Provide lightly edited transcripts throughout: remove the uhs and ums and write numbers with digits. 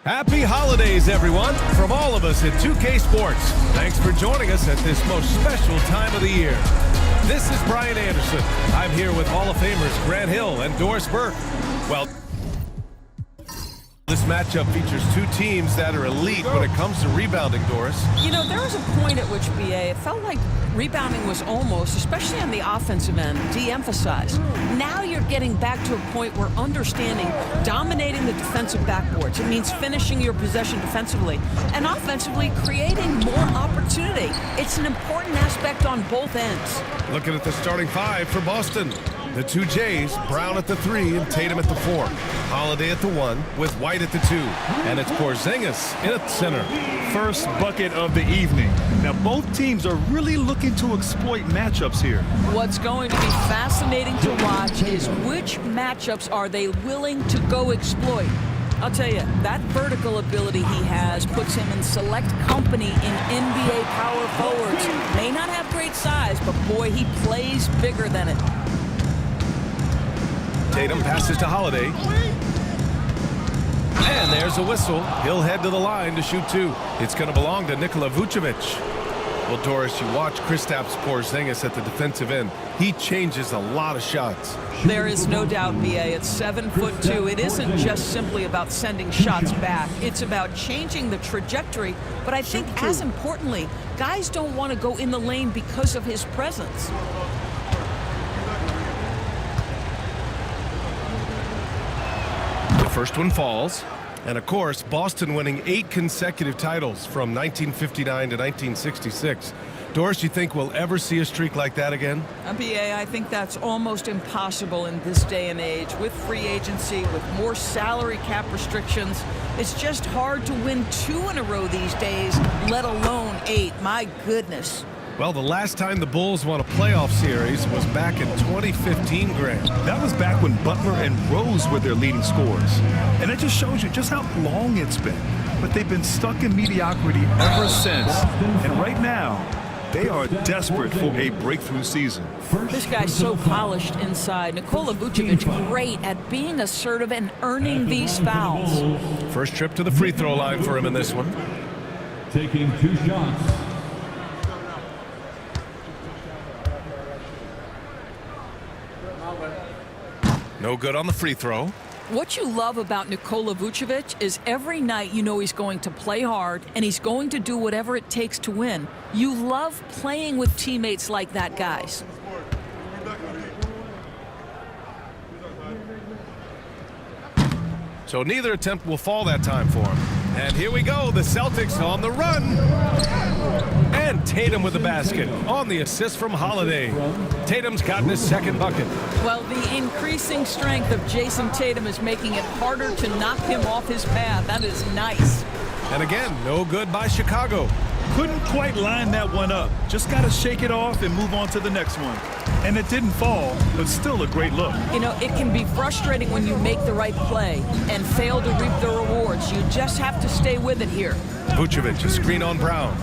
Happy holidays, everyone, from all of us at 2K Sports. Thanks for joining us at this most special time of the year. This is Brian Anderson. I'm here with Hall of Famers Grant Hill and Doris Burke. Well, this matchup features two teams that are elite when it comes to rebounding, Doris. You know, there was a point at which, BA, it felt like rebounding was almost, especially on the offensive end, de-emphasized. Now you're getting back to a point where understanding dominating the defensive backboards. It means finishing your possession defensively and offensively creating more opportunity. It's an important aspect on both ends. Looking at the starting five for Boston. The two Jays, Brown at the 3 and Tatum at the 4. Holiday at the 1 with White at the 2. And it's Porzingis in at center. First bucket of the evening. Now both teams are really looking to exploit matchups here. What's going to be fascinating to watch is which matchups are they willing to go exploit. I'll tell you, that vertical ability he has puts him in select company in NBA power forwards. May not have great size, but boy, he plays bigger than it. Tatum passes to Holiday. And there's a whistle. He'll head to the line to shoot two. It's going to belong to Nikola Vucevic. Well, Doris, you watch Kristaps Porzingis at the defensive end. He changes a lot of shots. There is no doubt, BA. It's 7'2". It isn't just simply about sending shots back. It's about changing the trajectory. But I think, as importantly, guys don't want to go in the lane because of his presence. First one falls. And of course, Boston winning 8 consecutive titles from 1959 to 1966. Doris, you think we'll ever see a streak like that again? BA, I think that's almost impossible in this day and age. With free agency, with more salary cap restrictions, it's just hard to win 2 in a row these days, let alone 8. My goodness. Well, the last time the Bulls won a playoff series was back in 2015, Grant. That was back when Butler and Rose were their leading scorers. And it just shows you just how long it's been. But they've been stuck in mediocrity ever since. And right now, they are desperate for a breakthrough season. This guy's so polished inside. Nikola Vucevic, great at being assertive and earning these fouls. First trip to the free throw line for him in this one. Taking 2 shots. No good on the free throw. What you love about Nikola Vucevic is every night you know he's going to play hard and he's going to do whatever it takes to win. You love playing with teammates like that, guys. So neither attempt will fall that time for him. And here we go, the Celtics on the run. And Tatum with the basket on the assist from Holiday. Tatum's gotten his second bucket. Well, the increasing strength of Jason Tatum is making it harder to knock him off his path. That is nice. And again, no good by Chicago. Couldn't quite line that one up. Just got to shake it off and move on to the next one. And it didn't fall, but still a great look. You know, it can be frustrating when you make the right play and fail to reap the rewards. You just have to stay with it here. Vucevic, a screen on Brown.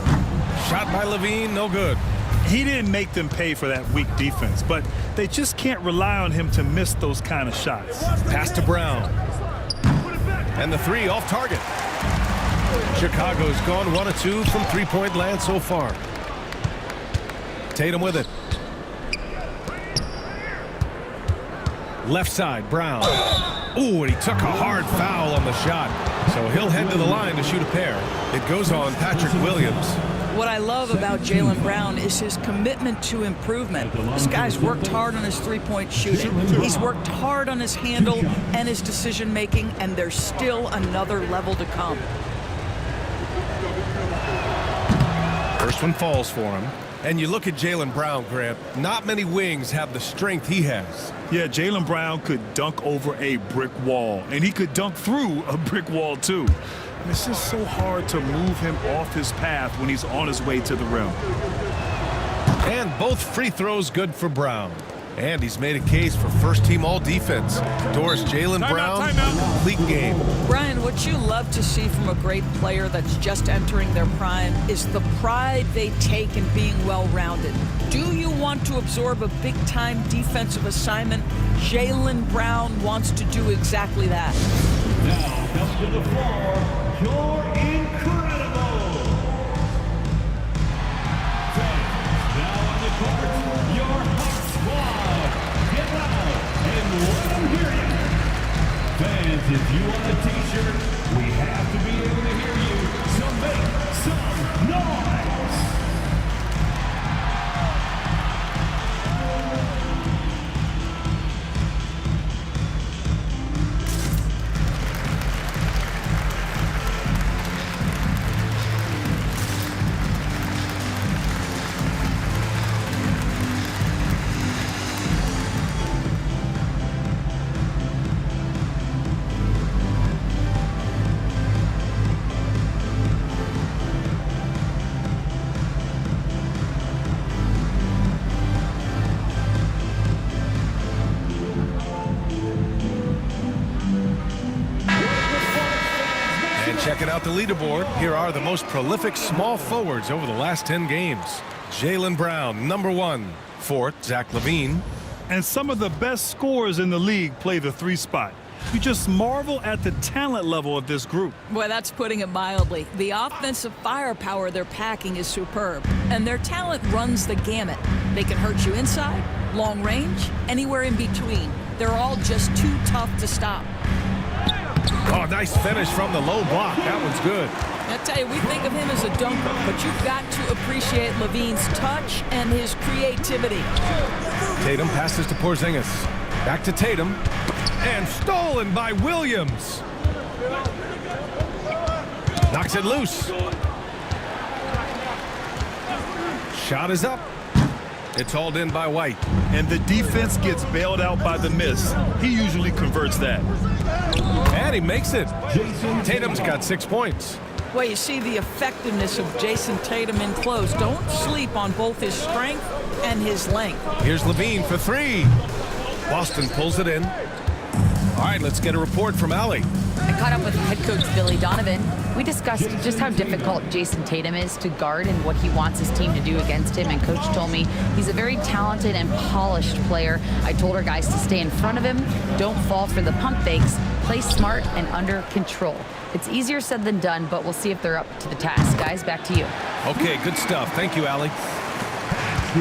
Shot by Levine, no good. He didn't make them pay for that weak defense, but they just can't rely on him to miss those kind of shots. Pass to Brown. And the 3 off target. Chicago's gone 1 of 2 from three-point land so far. Tatum with it. Left side, Brown. Ooh, and he took a hard foul on the shot. So he'll head to the line to shoot a pair. It goes on Patrick Williams. What I love about Jaylen Brown is his commitment to improvement. This guy's worked hard on his three-point shooting. He's worked hard on his handle and his decision-making, and there's still another level to come. First one falls for him. And you look at Jaylen Brown, Grant, not many wings have the strength he has. Yeah, Jaylen Brown could dunk over a brick wall, and he could dunk through a brick wall, too. And it's just so hard to move him off his path when he's on his way to the rim. And both free throws good for Brown. And he's made a case for first-team all-defense. Doris, Jaylen Brown, complete game. Brian, what you love to see from a great player that's just entering their prime is the pride they take in being well-rounded. Do you want to absorb a big-time defensive assignment? Jaylen Brown wants to do exactly that. Now comes to the floor, your incredible. Fans, now on the court, your hot squad. Get loud and let them hear you. Fans, if you want a t-shirt, we have to be able to hear you, so make some noise. Checking out the leaderboard, here are the most prolific small forwards over the last 10 games. Jaylen Brown, number 1. Fourth, Zach LaVine. And some of the best scorers in the league play the 3 spot. You just marvel at the talent level of this group. Boy, that's putting it mildly. The offensive firepower they're packing is superb, and their talent runs the gamut. They can hurt you inside, long range, anywhere in between. They're all just too tough to stop. Oh, nice finish from the low block. That one's good. I tell you, we think of him as a dunker, but you've got to appreciate LaVine's touch and his creativity. Tatum passes to Porzingis. Back to Tatum. And stolen by Williams. Knocks it loose. Shot is up. It's hauled in by White. And the defense gets bailed out by the miss. He usually converts that. And he makes it. Tatum's got 6 points. Well, you see the effectiveness of Jason Tatum in close. Don't sleep on both his strength and his length. Here's LaVine for 3. Boston pulls it in. All right, let's get a report from Allie. I caught up with head coach Billy Donovan. We discussed just how difficult Jason Tatum is to guard and what he wants his team to do against him. And coach told me he's a very talented and polished player. I told our guys to stay in front of him, don't fall for the pump fakes, play smart and under control. It's easier said than done, but we'll see if they're up to the task. Guys, back to you. Okay, good stuff. Thank you, Allie.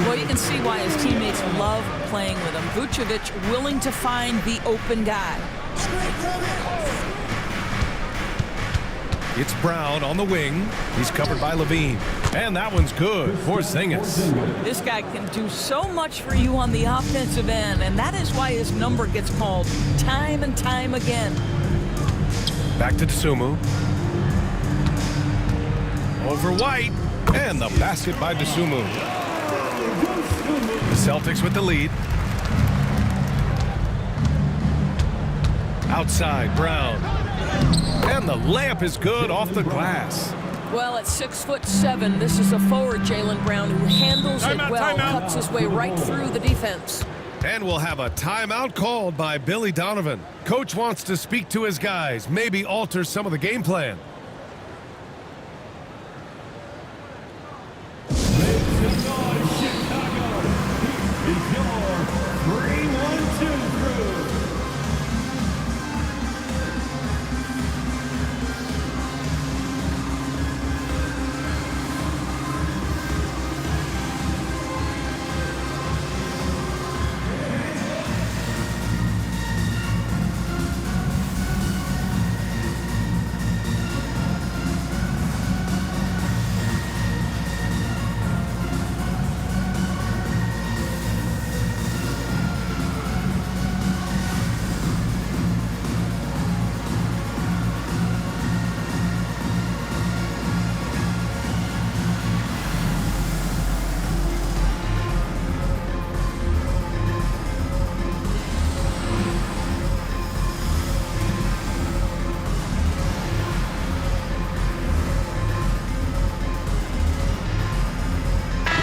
Well, you can see why his teammates love playing with him. Vucevic willing to find the open guy. It's Brown on the wing. He's covered by LaVine. And that one's good. Porzingis. This guy can do so much for you on the offensive end, and that is why his number gets called time and time again. Back to Dosunmu. Over White. And the basket by Dosunmu. The Celtics with the lead. Outside, Brown. And the layup is good off the glass. Well, at 6'7", this is a forward, Jaylen Brown, who handles it well, cuts his way right through the defense. And we'll have a timeout called by Billy Donovan. Coach wants to speak to his guys, maybe alter some of the game plan.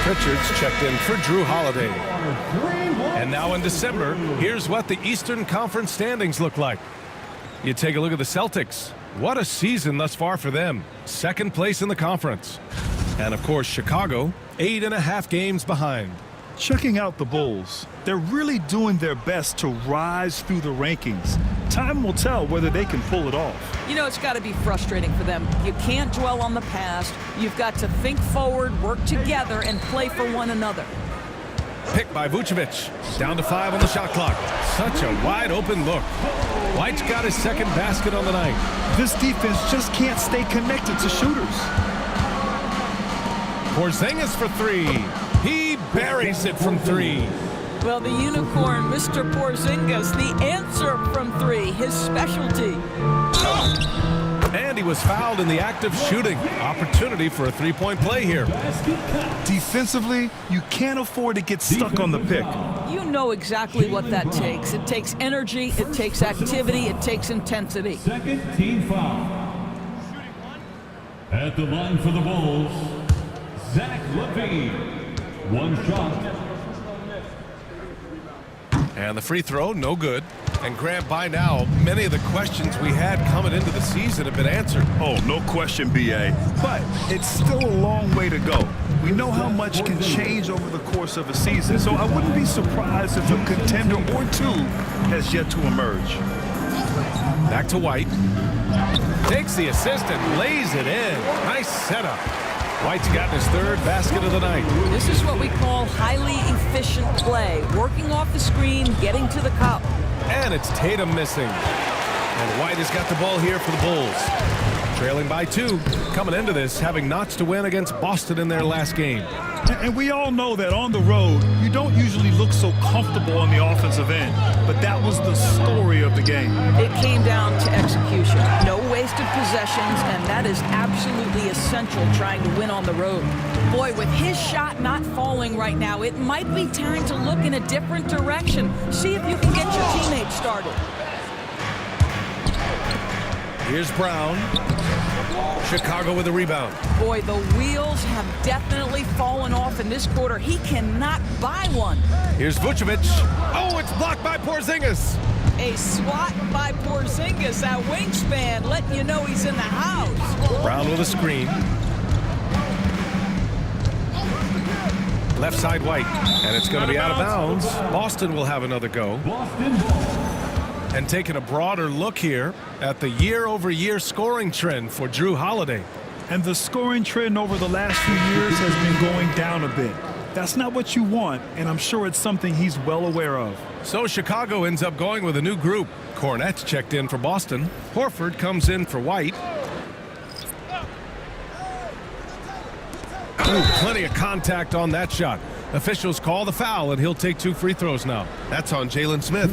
Richards checked in for Drew Holiday. And now in December, here's what the Eastern Conference standings look like. You take a look at the Celtics. What a season thus far for them. Second place in the conference. And of course, Chicago, 8.5 games behind. Checking out the Bulls. They're really doing their best to rise through the rankings. time will tell whether they can pull it off. You know, it's got to be frustrating for them. You can't dwell on the past. You've got to think forward, work together, and play for one another. Picked by Vucevic. Down to 5 on the shot clock. Such a wide open look. White's got his second basket on the night. This defense just can't stay connected to shooters. Porzingis for 3. He buries it from 3. Well, the unicorn, Mr. Porzingis, the answer from 3, his specialty. And he was fouled in the act of shooting. Opportunity for a three-point play here. Defensively, you can't afford to get stuck on the pick. You know exactly what that takes. It takes energy, it takes activity, it takes intensity. Second team foul. At the line for the Bulls, Zach LaVine. One shot. And the free throw, no good. And Grant, by now, many of the questions we had coming into the season have been answered. Oh, no question, BA. But it's still a long way to go. We know how much can change over the course of a season, so I wouldn't be surprised if a contender or two has yet to emerge. Back to White. Takes the assist and lays it in. Nice setup. White's got his third basket of the night. This is what we call highly efficient play. Working off the screen, getting to the cup. And it's Tatum missing. And White has got the ball here for the Bulls. Trailing by 2. Coming into this, having knots to win against Boston in their last game. And we all know that on the road, you don't usually look so comfortable on the offensive end. But that was the story of the game. It came down to execution. No wasted possessions, and that is absolutely essential trying to win on the road. Boy, with his shot not falling right now, it might be time to look in a different direction. See if you can get your teammates started. Here's Brown. Chicago with a rebound. Boy, the wheels have definitely fallen off in this quarter. He cannot buy one. Here's Vucevic. Oh, it's blocked by Porzingis. A swat by Porzingis, that wingspan, letting you know he's in the house. Brown with a screen. Left side White. And it's going to be out of bounds. Boston will have another go. Boston ball. And taking a broader look here at the year-over-year scoring trend for Drew Holiday. And the scoring trend over the last few years has been going down a bit. That's not what you want, and I'm sure it's something he's well aware of. So Chicago ends up going with a new group. Cornette's checked in for Boston. Horford comes in for White. Ooh, plenty of contact on that shot. Officials call the foul, and he'll take 2 free throws now. That's on Jalen Smith.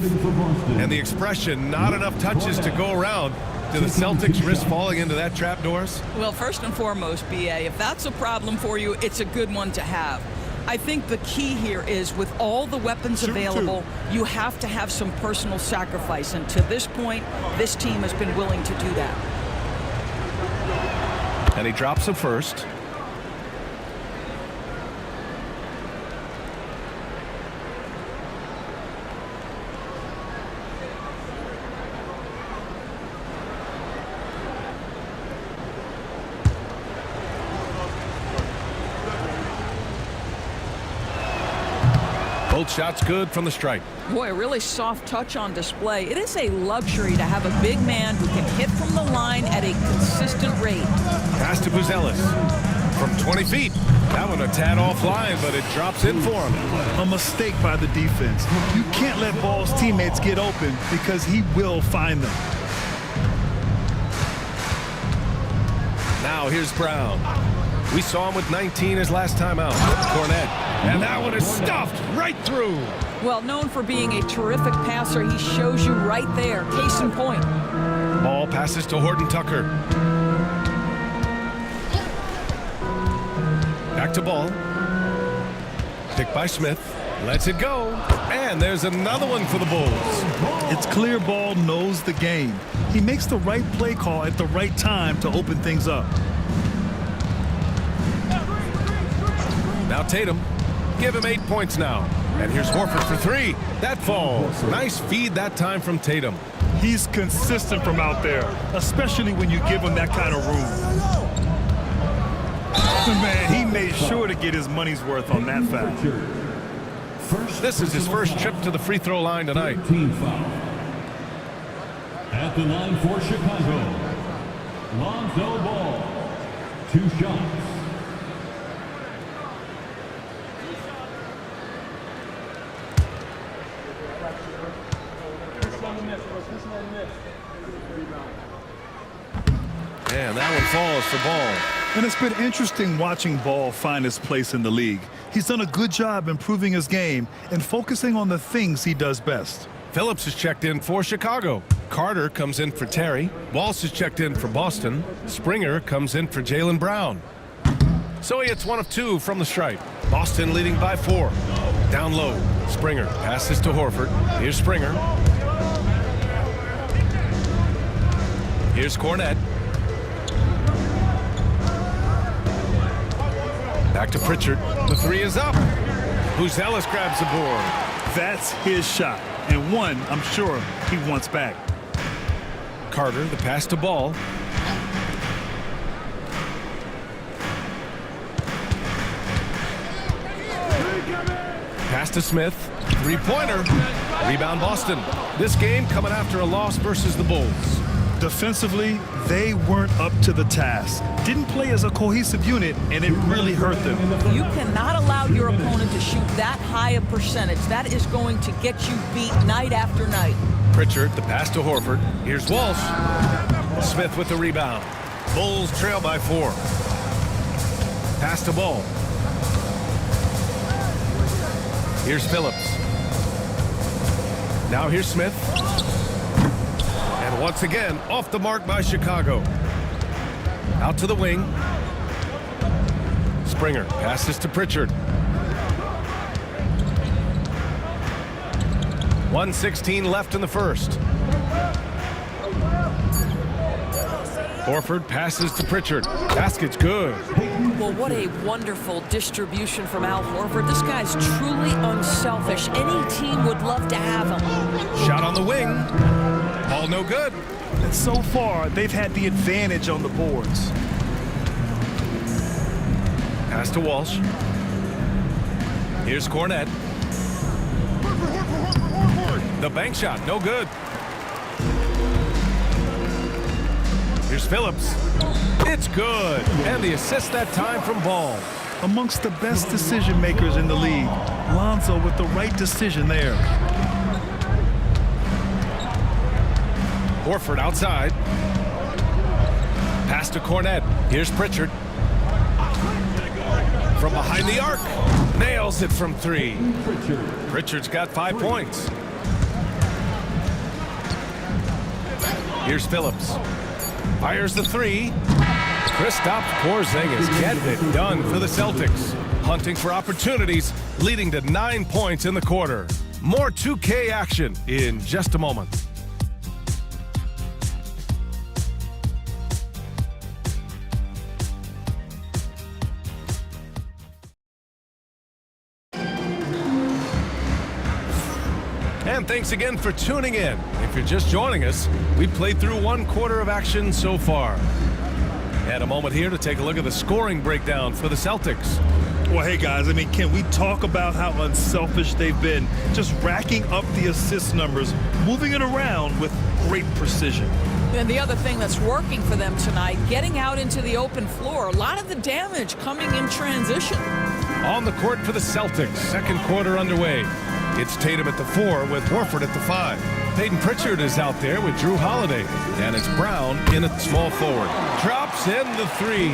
And the expression, not enough touches to go around. Do the Celtics risk falling into that trap, Doris? Well, first and foremost, BA, if that's a problem for you, it's a good one to have. I think the key here is with all the weapons available, you have to have some personal sacrifice. And to this point, this team has been willing to do that. And he drops it first. Both shots good from the stripe. Boy, a really soft touch on display. It is a luxury to have a big man who can hit from the line at a consistent rate. Pass to Buzelis from 20 feet. That one a tad offline, but it drops in for him. A mistake by the defense. You can't let Ball's teammates get open because he will find them. Now here's Brown. We saw him with 19 his last time out. Cornette. And that one is stuffed right through. Well, known for being a terrific passer, he shows you right there. Case in point. Ball passes to Horton Tucker. Back to Ball. Picked by Smith. Lets it go. And there's another one for the Bulls. It's clear Ball knows the game. He makes the right play call at the right time to open things up. Now Tatum. Give him 8 points now. And here's Horford for 3. That falls. Nice feed that time from Tatum. He's consistent from out there, especially when you give him that kind of room. Man, he made sure to get his money's worth on that foul. This is his first trip to the free throw line tonight. the line for Chicago, Lonzo Ball. 2 shots. And that one falls for Ball. And it's been interesting watching Ball find his place in the league. He's done a good job improving his game and focusing on the things he does best. Phillips is checked in for Chicago. Carter comes in for Terry. Walsh is checked in for Boston. Springer comes in for Jaylen Brown. So he hits 1 of 2 from the stripe. Boston leading by 4. Down low. Springer passes to Horford. Here's Springer. Here's Cornette. Back to Pritchard. The 3 is up. Ellis grabs the board. That's his shot, and one I'm sure he wants back. Carter, the pass to Ball. Pass to Smith. 3-pointer. Rebound Boston. This game coming after a loss versus the Bulls. Defensively, they weren't up to the task. Didn't play as a cohesive unit, and it really hurt them. You cannot allow your opponent to shoot that high a percentage. That is going to get you beat night after night. Pritchard, the pass to Horford. Here's Walsh. Smith with the rebound. Bulls trail by 4. Pass to Ball. Here's Phillips. Now here's Smith. And once again, off the mark by Chicago. Out to the wing. Springer passes to Pritchard. 1:16 left in the first. Horford passes to Pritchard. Basket's good. Well, what a wonderful distribution from Al Horford. This guy's truly unselfish. Any team would love to have him. Shot on the wing. Ball no good. And so far, they've had the advantage on the boards. Pass to Walsh. Here's Cornette. The bank shot, no good. Here's Phillips. It's good. And the assist that time from Ball. Amongst the best decision makers in the league, Lonzo with the right decision there. Horford outside. Pass to Cornette. Here's Pritchard. From behind the arc. Nails it from 3. Pritchard's got 5 points. Here's Phillips. Fires the 3. Kristaps Porzingis getting it done for the Celtics. Hunting for opportunities, leading to 9 points in the quarter. More 2K action in just a moment. And thanks again for tuning in. If you're just joining us, we've played through 1 quarter of action so far. And a moment here to take a look at the scoring breakdown for the Celtics. Well, hey, guys, I mean, can we talk about how unselfish they've been? Just racking up the assist numbers, moving it around with great precision. And the other thing that's working for them tonight, getting out into the open floor. A lot of the damage coming in transition. On the court for the Celtics, second quarter underway. It's Tatum at the 4 with Horford at the 5. Peyton Pritchard is out there with Drew Holiday. And it's Brown in at small forward. Drops in the 3.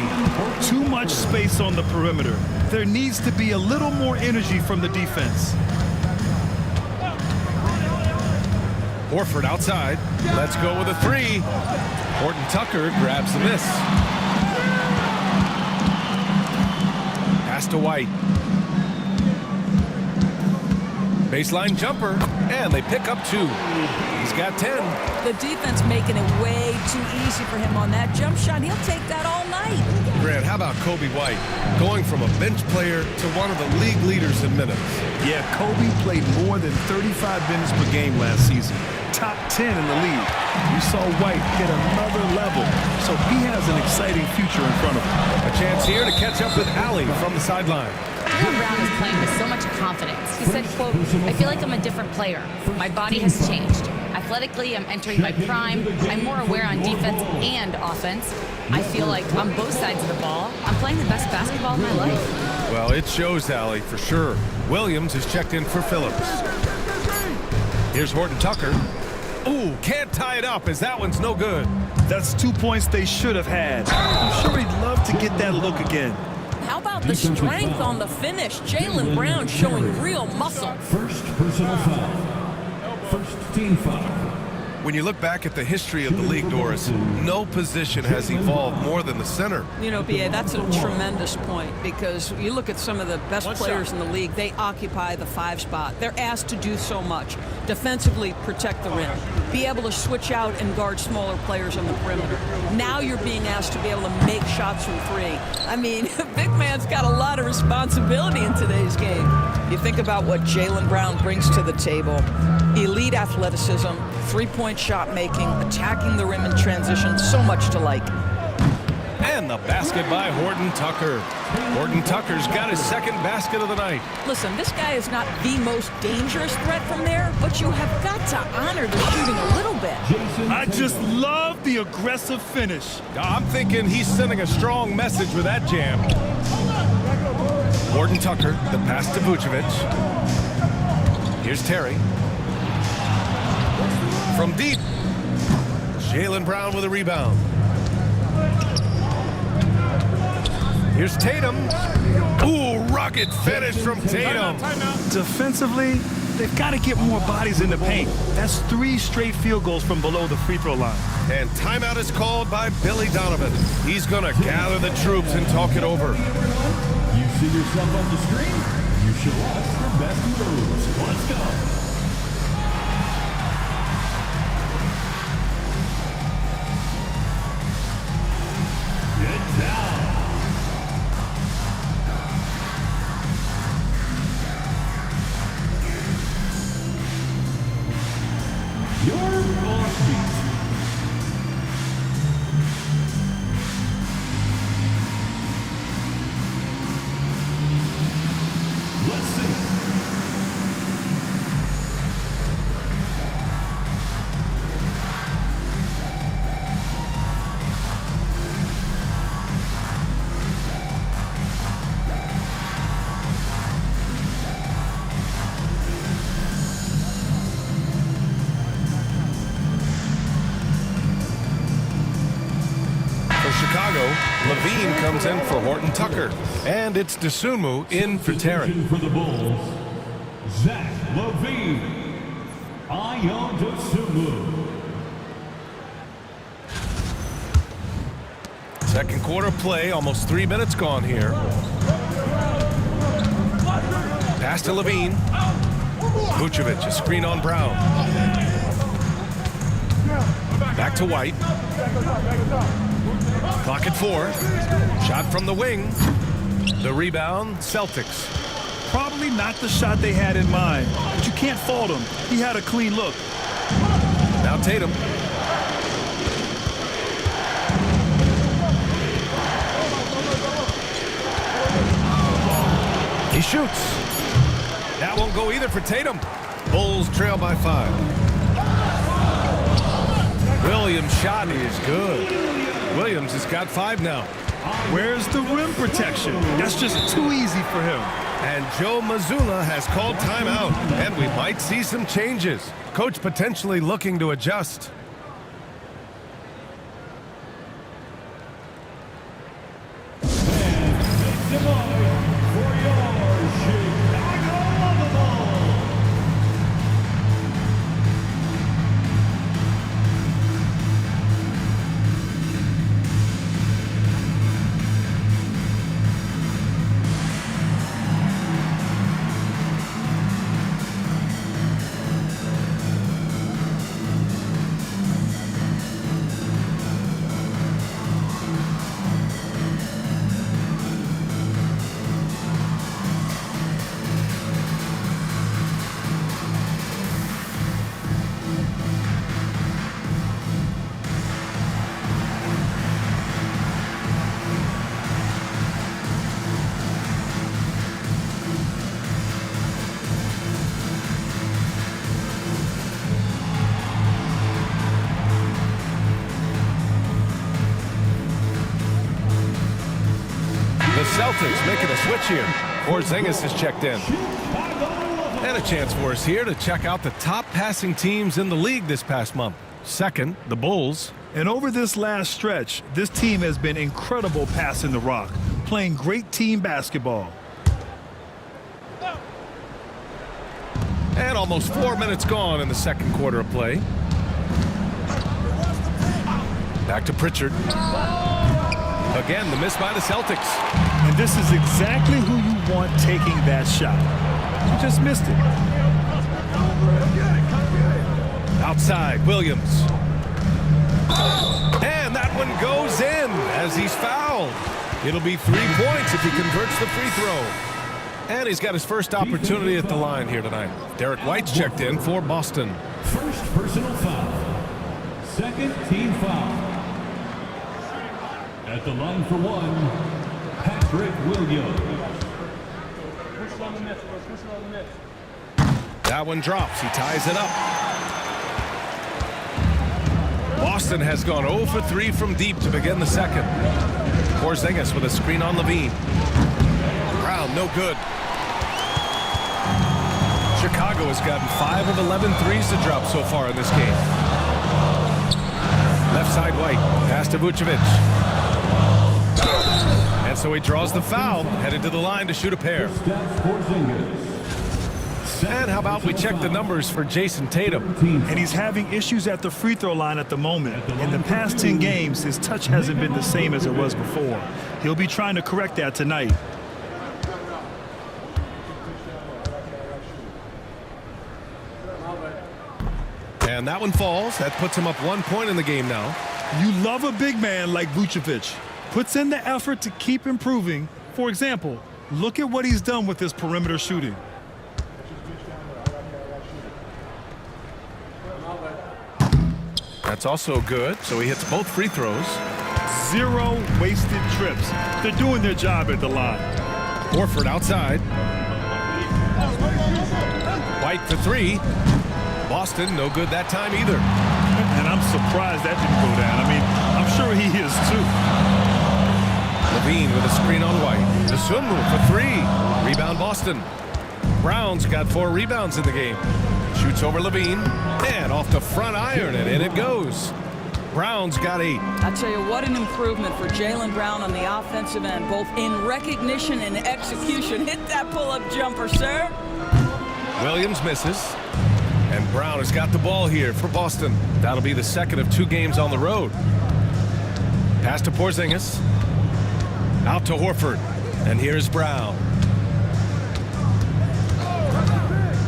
Too much space on the perimeter. There needs to be a little more energy from the defense. Horford outside. Let's go with a 3. Horton Tucker grabs the miss. Pass to White. Baseline jumper, and they pick up 2. He's got 10. The defense making it way too easy for him on that jump shot. He'll take that all night. Grant, how about Kobe White? Going from a bench player to one of the league leaders in minutes. Yeah, Kobe played more than 35 minutes per game last season. Top 10 in the league. We saw White hit another level, so he has an exciting future in front of him. A chance here to catch up with Allie from the sideline. Jaylen Brown is playing with so much confidence. He said, quote, "I feel like I'm a different player. My body has changed. Athletically, I'm entering my prime. I'm more aware on defense and offense. I feel like on both sides of the ball, I'm playing the best basketball of my life." Well, it shows, Allie, for sure. Williams has checked in for Phillips. Here's Horton Tucker. Ooh, can't tie it up as that one's no good. That's 2 points they should have had. I'm sure he'd love to get that look again. How about the strength on the finish? Jaylen Brown showing real muscle. First personal foul. First team foul. When you look back at the history of the league, Doris, no position has evolved more than the center. You know, B.A., that's a tremendous point because you look at some of the best players in the league, they occupy the 5 spot. They're asked to do so much. Defensively, protect the rim. Be able to switch out and guard smaller players on the perimeter. Now you're being asked to be able to make shots from 3. I mean, big man's got a lot of responsibility in today's game. You think about what Jaylen Brown brings to the table. Elite athleticism, 3-point shot making, attacking the rim in transition, so much to like. And the basket by Horton Tucker. Horton Tucker's got his second basket of the night. Listen, this guy is not the most dangerous threat from there, but you have got to honor the shooting a little bit. I just love the aggressive finish. I'm thinking he's sending a strong message with that jam. Horton Tucker, the pass to Vucevic. Here's Terry. From deep, Jaylen Brown with a rebound. Here's Tatum. Ooh, rocket finish from Tatum. Defensively, they've got to get more bodies in the paint. That's 3 straight field goals from below the free throw line. And timeout is called by Billy Donovan. He's going to gather the troops and talk it over. You see yourself on the screen? You show us the best moves. Let's go. Get down. Your offbeat. Let's see. Chicago, Levine comes in for Horton Tucker. And it's Dosunmu in for Terry. For the Bulls, Zach LaVine. Ayo Dosunmu. Second quarter play, almost 3 minutes gone here. Pass to Levine. Vucevic, a screen on Brown. Back to White. Clock at 4. Shot from the wing. The rebound, Celtics. Probably not the shot they had in mind, but you can't fault him. He had a clean look. Now Tatum. He shoots. That won't go either for Tatum. Bulls trail by 5. Williams' shot is good. Williams has got 5 now. Where's the rim protection? That's just too easy for him. And Joe Mazzulla has called timeout, and we might see some changes. Coach potentially looking to adjust. Celtics making a switch here. Porzingis is checked in. And a chance for us here to check out the top passing teams in the league this past month. Second, the Bulls. And over this last stretch, this team has been incredible passing the rock, playing great team basketball. And almost 4 minutes gone in the second quarter of play. Back to Pritchard. Again, the miss by the Celtics. And this is exactly who you want taking that shot. You just missed it. Outside, Williams. And that one goes in as he's fouled. It'll be 3 points if he converts the free throw. And he's got his first opportunity at the line here tonight. Derek White's checked in for Boston. First personal foul. Second team foul. At the line for one, Patrick Williams. That one drops. He ties it up. Boston has gone 0 for 3 from deep to begin the second. Porzingis with a screen on Levine. Brown, no good. Chicago has gotten 5 of 11 threes to drop so far in this game. Left side White, pass to Vucevic. And so he draws the foul, headed to the line to shoot a pair. And how about we check the numbers for Jason Tatum? And he's having issues at the free throw line at the moment. In the past 10 games, his touch hasn't been the same as it was before. He'll be trying to correct that tonight. And that one falls. That puts him up 1 point in the game now. You love a big man like Vucevic. Puts in the effort to keep improving. For example, look at what he's done with his perimeter shooting. That's also good. So he hits both free throws. 0 wasted trips. They're doing their job at the line. Horford outside. White for 3. Boston, no good that time either. And I'm surprised that didn't go down. I mean, I'm sure he is too. Levine with a screen on White. Dosunmu for 3. Rebound Boston. Brown's got 4 rebounds in the game. Shoots over Levine. And off the front iron, and in it goes. Brown's got 8. I tell you, what an improvement for Jaylen Brown on the offensive end, both in recognition and execution. Hit that pull-up jumper, sir. Williams misses. And Brown has got the ball here for Boston. That'll be the second of 2 games on the road. Pass to Porzingis. Out to Horford. And here's Brown.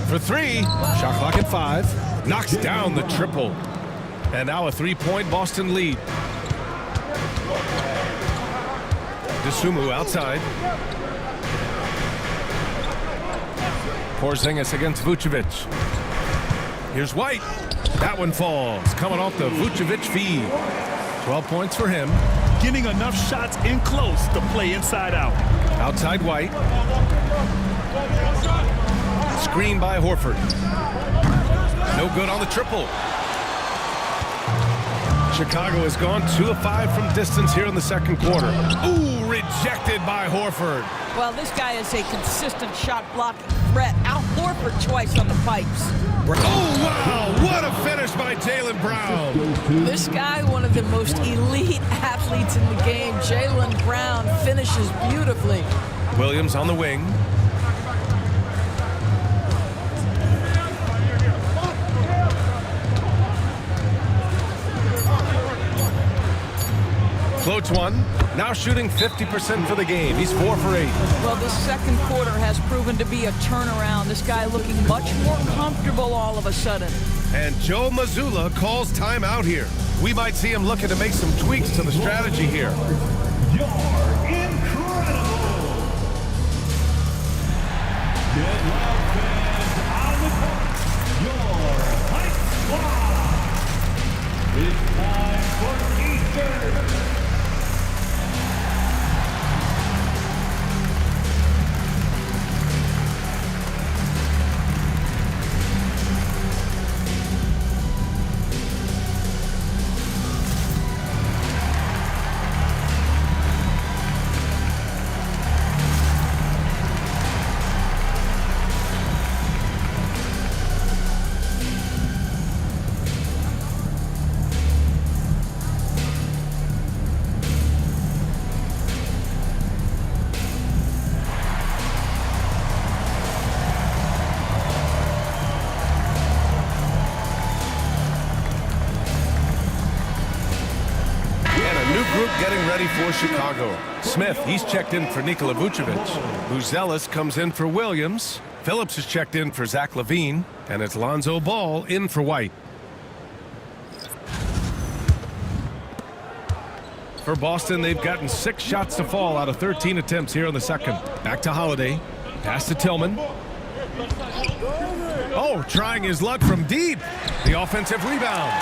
For 3. Shot clock at 5. Knocks down the triple. And now a 3-point Boston lead. Dosunmu outside. Porzingis against Vucevic. Here's White. That one falls. Coming off the Vucevic feed. 12 points for him. Getting enough shots in close to play inside out. Outside White. Screen by Horford. No good on the triple. Chicago has gone 2 of 5 from distance here in the second quarter. Ooh, rejected by Horford. Well, this guy is a consistent shot blocking threat. Out Horford twice on the pipes. Oh, wow. What a finish by Jaylen Brown. This guy, one of the most elite athletes in the game. Jaylen Brown finishes beautifully. Williams on the wing. Floats one. Now shooting 50% for the game. He's 4 for 8. Well, this second quarter has proven to be a turnaround. This guy looking much more comfortable all of a sudden. And Joe Mazzulla calls timeout here. We might see him looking to make some tweaks to the strategy here. You're incredible. Get loud, fans, on the court. Your hype squad. It's time for Easter. group getting ready for Chicago. Smith, he's checked in for Nikola Vucevic. Buzelis comes in for Williams. Phillips is checked in for Zach LaVine. And it's Lonzo Ball in for White. For Boston, they've gotten 6 shots to fall out of 13 attempts here in the second. Back to Holiday. Pass to Tillman. Oh, trying his luck from deep. The offensive rebound.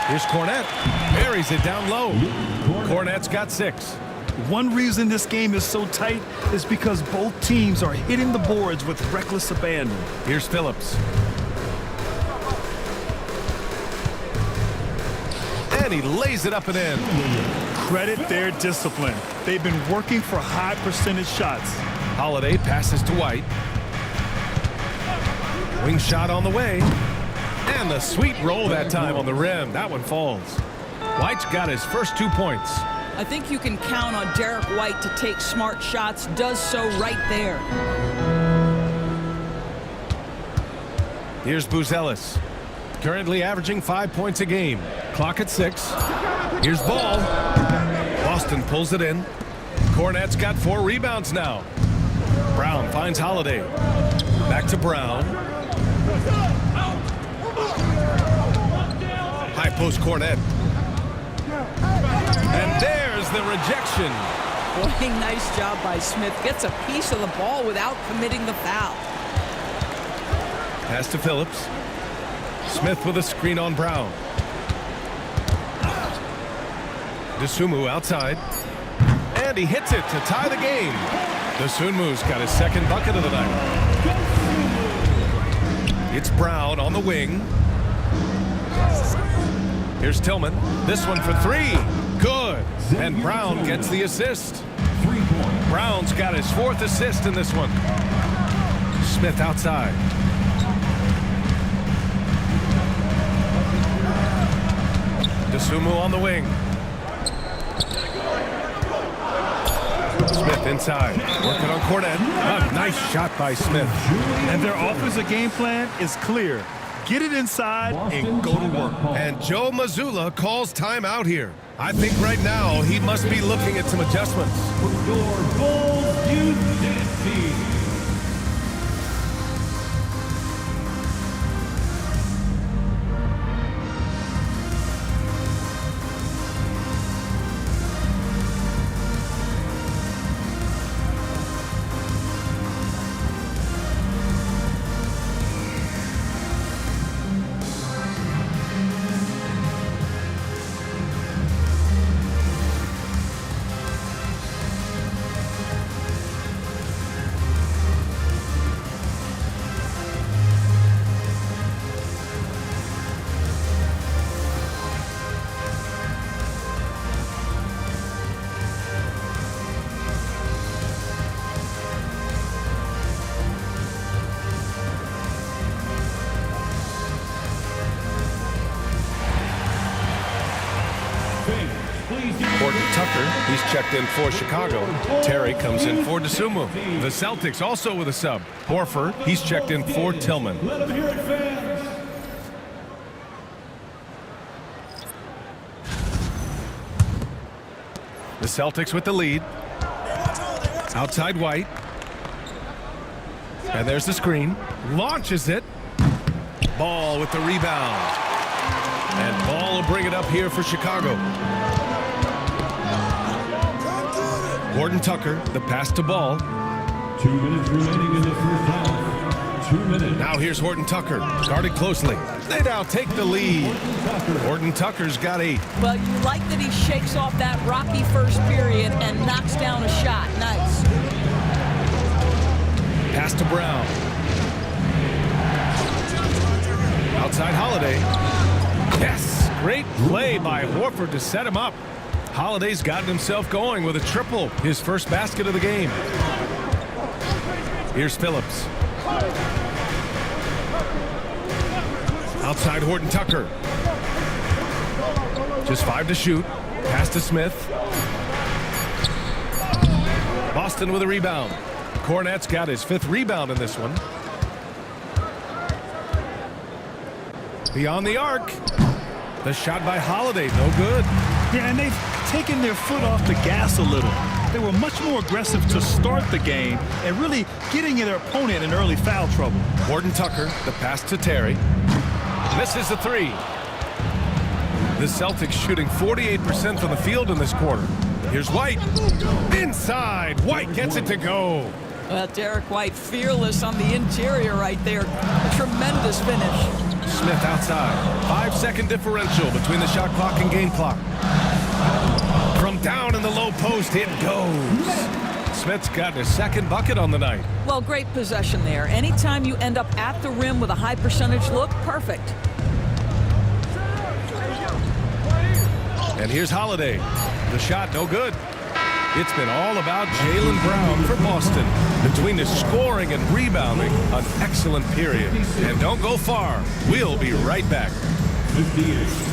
Here's Cornette. Buries it down low. Cornette's got 6. One reason this game is so tight is because both teams are hitting the boards with reckless abandon. Here's Phillips. And he lays it up and in. Credit their discipline. They've been working for high percentage shots. Holiday passes to White. Wing shot on the way. And the sweet roll that time on the rim. That one falls. White's got his first 2 points. I think you can count on Derek White to take smart shots. Does so right there. Here's Buzelis. Currently averaging 5 points a game. Clock at 6. Here's Ball. Boston pulls it in. Cornette's got 4 rebounds now. Brown finds Holiday. Back to Brown. High post Cornette. And there's the rejection. Boy, nice job by Smith. Gets a piece of the ball without committing the foul. Pass to Phillips. Smith with a screen on Brown. Dosunmu outside. And he hits it to tie the game. Dosunmu's got his second bucket of the night. It's Brown on the wing. Here's Tillman. This one for 3. Good. And Brown gets the assist. Brown's got his 4th assist in this one. Smith outside. Dosunmu on the wing. Smith inside. Working on Cornette. A nice shot by Smith. And their offensive game plan is clear. Get it inside and go to work. And Joe Mazzulla calls timeout here. I think right now he must be looking at some adjustments. Your Bulls Youth Dance Team. Tucker, he's checked in for Chicago. Terry comes in for Dosunmu. The Celtics also with a sub. Horford, he's checked in for Tillman. Let them hear it, fans. The Celtics with the lead. Outside White. And there's the screen. Launches it. Ball with the rebound. And Ball will bring it up here for Chicago. Gordon Tucker, the pass to Ball. 2 minutes remaining in the first half. 2 minutes. Now here's Horton Tucker, guarded closely. They now take the lead. Horton Tucker's got 8. Well, you like that he shakes off that rocky first period and knocks down a shot. Nice. Pass to Brown. Outside Holiday. Yes, great play by Horford to set him up. Holiday's gotten himself going with a triple, his first basket of the game. Here's Phillips. Outside Horton Tucker. Just 5 to shoot. Pass to Smith. Boston with a rebound. Cornette's got his 5th rebound in this one. Beyond the arc. The shot by Holiday, no good. Yeah, and they've taking their foot off the gas a little. They were much more aggressive to start the game and really getting their opponent in early foul trouble. Gordon Tucker, the pass to Terry. Misses the three. The Celtics shooting 48% from the field in this quarter. Here's White. Inside. White gets it to go. Well, Derek White fearless on the interior right there. A tremendous finish. Smith outside. 5-second differential between the shot clock and game clock. From down in the low post, it goes. Smith's got his second bucket on the night. Well, great possession there. Anytime you end up at the rim with a high percentage look, perfect. And here's Holiday. The shot, no good. It's been all about Jaylen Brown for Boston. Between the scoring and rebounding, an excellent period. And don't go far. We'll be right back. 58.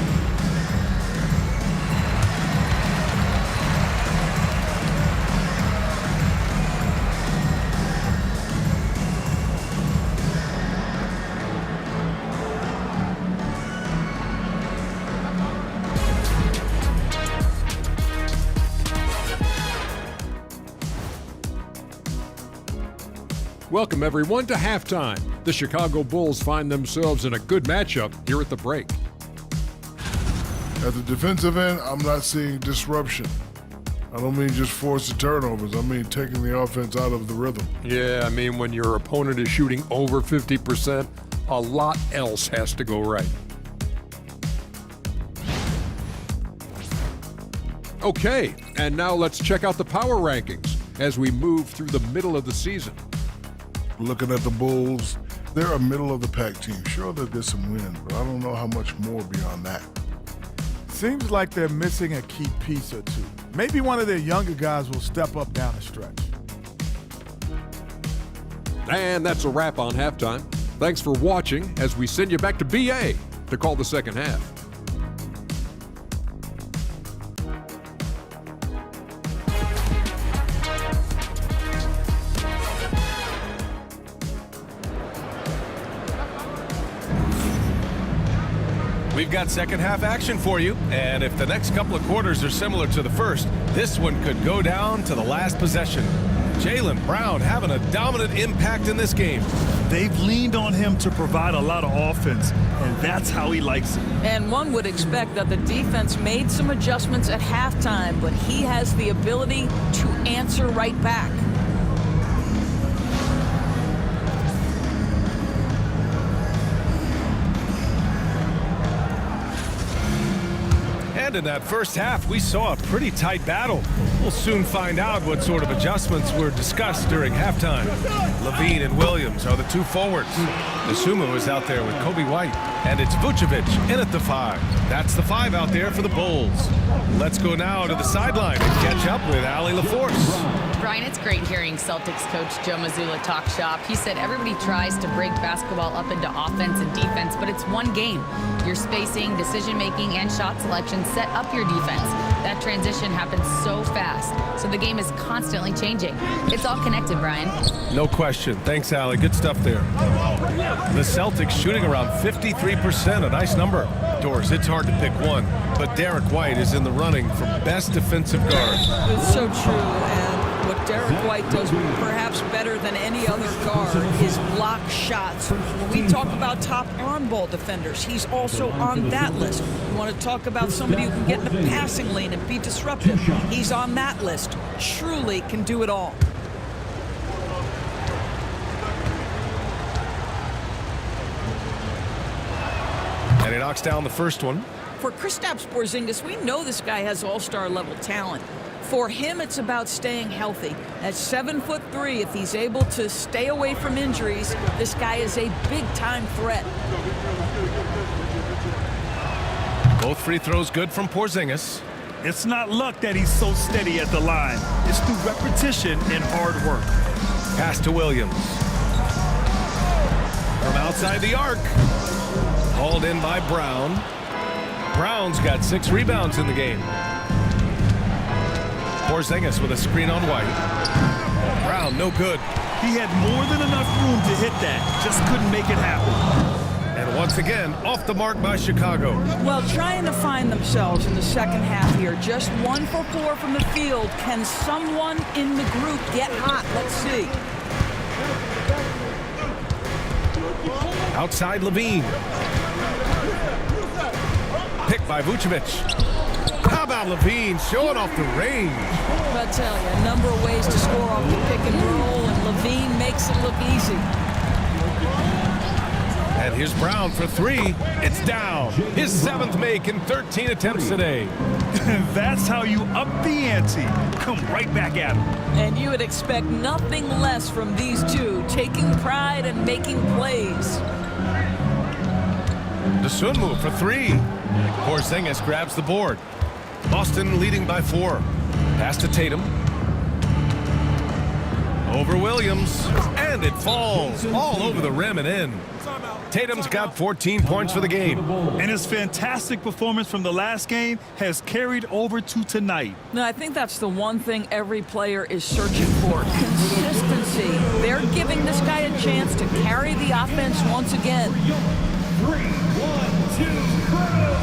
Welcome, everyone, to halftime. The Chicago Bulls find themselves in a good matchup here at the break. At the defensive end, I'm not seeing disruption. I don't mean just forced turnovers. I mean taking the offense out of the rhythm. Yeah, I mean, when your opponent is shooting over 50%, a lot else has to go right. Okay, and now let's check out the power rankings as we move through the middle of the season. Looking at the Bulls, they're a middle-of-the-pack team. Sure, they'll get some wins, but I don't know how much more beyond that. Seems like they're missing a key piece or two. Maybe one of their younger guys will step up down the stretch. And that's a wrap on halftime. Thanks for watching as we send you back to BA to call the second half. We've got second half action for you, and if the next couple of quarters are similar to the first, this one could go down to the last possession. Jaylen Brown having a dominant impact in this game. They've leaned on him to provide a lot of offense, and that's how he likes it. And one would expect that the defense made some adjustments at halftime, but he has the ability to answer right back. And in that first half, we saw a pretty tight battle. We'll soon find out what sort of adjustments were discussed during halftime. Levine and Williams are the two forwards. Nasumu is out there with Kobe White. And it's Vucevic in at the 5. That's the 5 out there for the Bulls. Let's go now to the sideline and catch up with Allie LaForce. Brian, it's great hearing Celtics coach Joe Mazzulla talk shop. He said everybody tries to break basketball up into offense and defense, but it's one game. Your spacing, decision-making, and shot selection set up your defense. That transition happens so fast, so the game is constantly changing. It's all connected, Brian. No question. Thanks, Allie. Good stuff there. The Celtics shooting around 53%, a nice number. Doris, it's hard to pick one, but Derek White is in the running for best defensive guard. It's so true, and what Derek White does perhaps better than any other guard is block shots. When we talk about top on-ball defenders, he's also on that list. We want to talk about somebody who can get in the passing lane and be disruptive. He's on that list. Truly can do it all. And he knocks down the first one. For Kristaps Porzingis, we know this guy has all-star level talent. For him, it's about staying healthy. At 7'3", if he's able to stay away from injuries, this guy is a big-time threat. Both free throws good from Porzingis. It's not luck that he's so steady at the line. It's through repetition and hard work. Pass to Williams. From outside the arc. Hauled in by Brown. Brown's got 6 rebounds in the game. Porzingis with a screen on White. Brown, no good. He had more than enough room to hit that, just couldn't make it happen. And once again, off the mark by Chicago. Well, trying to find themselves in the second half here. Just 1 for 4 from the field. Can someone in the group get hot? Let's see. Outside Levine. Picked by Vucevic. How about Levine showing off the range? I'll tell you, a number of ways to score off the pick and roll, and Levine makes it look easy. And here's Brown for 3. It's down. His 7th make in 13 attempts today. That's how you up the ante. Come right back at him. And you would expect nothing less from these two, taking pride and making plays. Dosunmu for 3. Porzingis grabs the board. Boston leading by 4. Pass to Tatum. Over Williams. And it falls all over the rim and in. Tatum's got 14 points for the game. And his fantastic performance from the last game has carried over to tonight. No, I think that's the one thing every player is searching for. Consistency. They're giving this guy a chance to carry the offense once again. 3, 1, 2, go!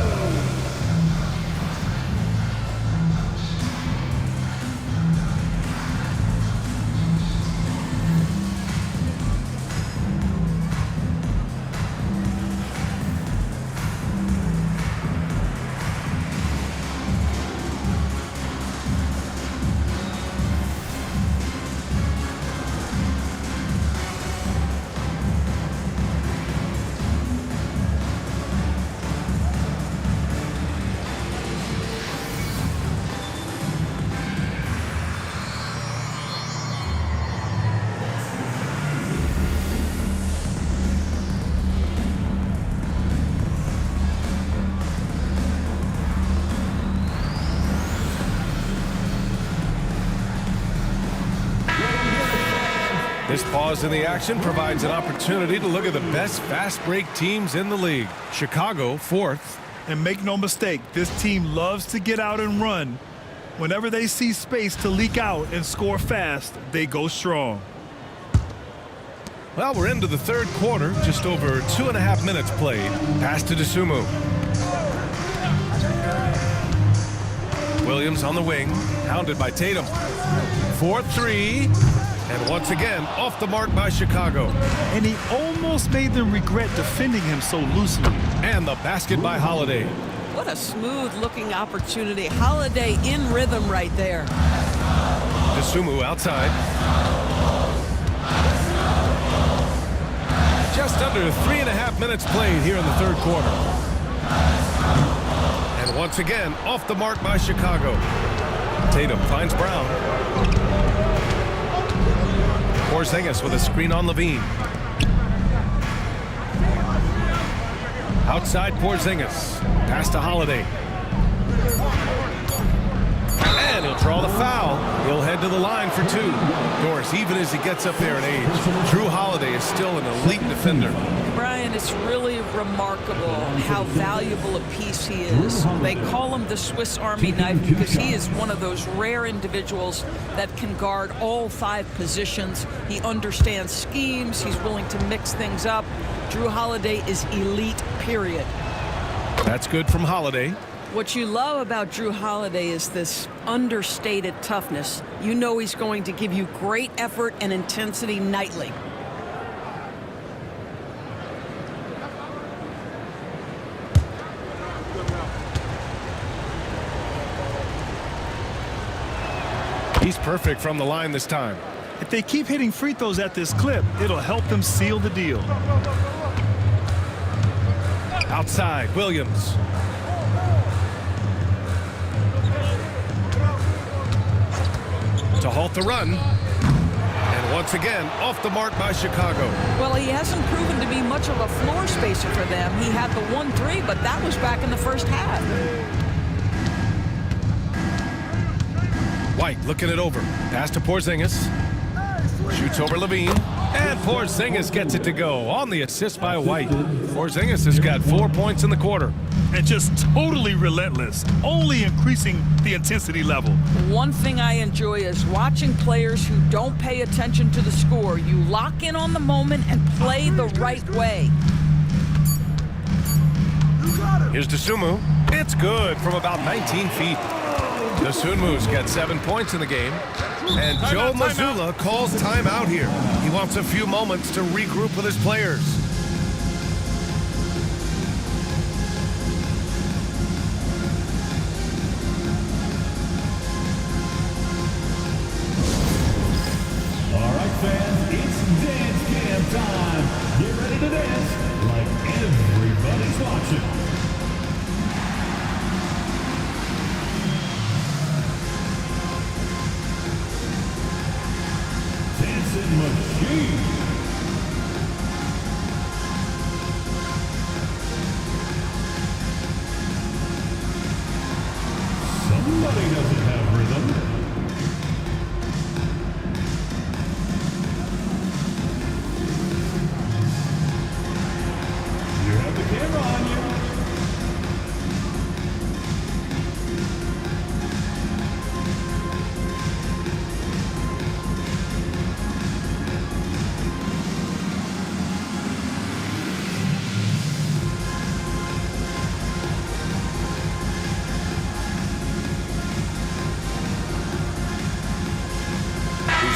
This pause in the action provides an opportunity to look at the best fast break teams in the league. Chicago 4th. And make no mistake, this team loves to get out and run. Whenever they see space to leak out and score fast, they go strong. Well, we're into the 3rd quarter, just over 2.5 minutes played. Pass to Dosunmu. Williams on the wing, hounded by Tatum. 4-3, and once again, off the mark by Chicago. And he almost made them regret defending him so loosely. And the basket by Holiday. What a smooth-looking opportunity. Holiday in rhythm right there. Dosunmu outside. Just under 3.5 minutes played here in the 3rd quarter. And once again, off the mark by Chicago. Tatum finds Brown. Porzingis with a screen on Levine. Outside Porzingis. Pass to Holiday. And he'll draw the foul. He'll head to the line for 2. Doris, even as he gets up there in age, Drew Holiday is still an elite defender. Brian, it's really remarkable how valuable a piece he is. They call him the Swiss Army knife because he is one of those rare individuals that can guard all 5 positions. He understands schemes. He's willing to mix things up. Drew Holiday is elite, period. That's good from Holiday. What you love about Drew Holiday is this understated toughness. You know he's going to give you great effort and intensity nightly. He's perfect from the line this time. If they keep hitting free throws at this clip, it'll help them seal the deal. Outside, Williams. To halt the run. And once again, off the mark by Chicago. Well, he hasn't proven to be much of a floor spacer for them. He had the 1-3, but that was back in the first half. White looking it over. Pass to Porzingis. Shoots over Levine. And Porzingis gets it to go on the assist by White. Porzingis has got 4 points in the quarter. And just totally relentless, only increasing the intensity level. One thing I enjoy is watching players who don't pay attention to the score. You lock in on the moment and play the right way. Here's Dosunmu. It's good from about 19 feet. Dosunmu's got 7 points in the game. And Joe Mazzulla calls timeout here. He wants a few moments to regroup with his players. All right, fans, it's dance cam time. Get ready to dance like everybody's watching. Dancing machine. Somebody doesn't have rhythm. You have the camera on you.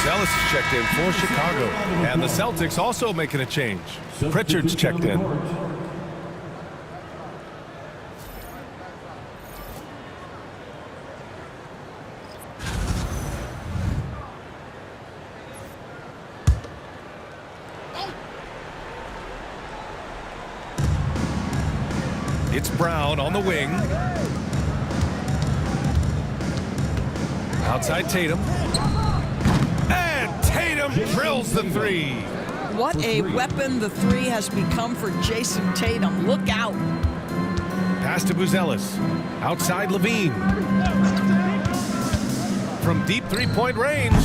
Ellis is checked in for Chicago. And the Celtics also making a change. Pritchard's checked in. It's Brown on the wing. Outside Tatum. And Tatum drills the three. What a weapon the three has become for Jason Tatum. Look out. Pass to Buzelis. Outside Levine. From deep three-point range.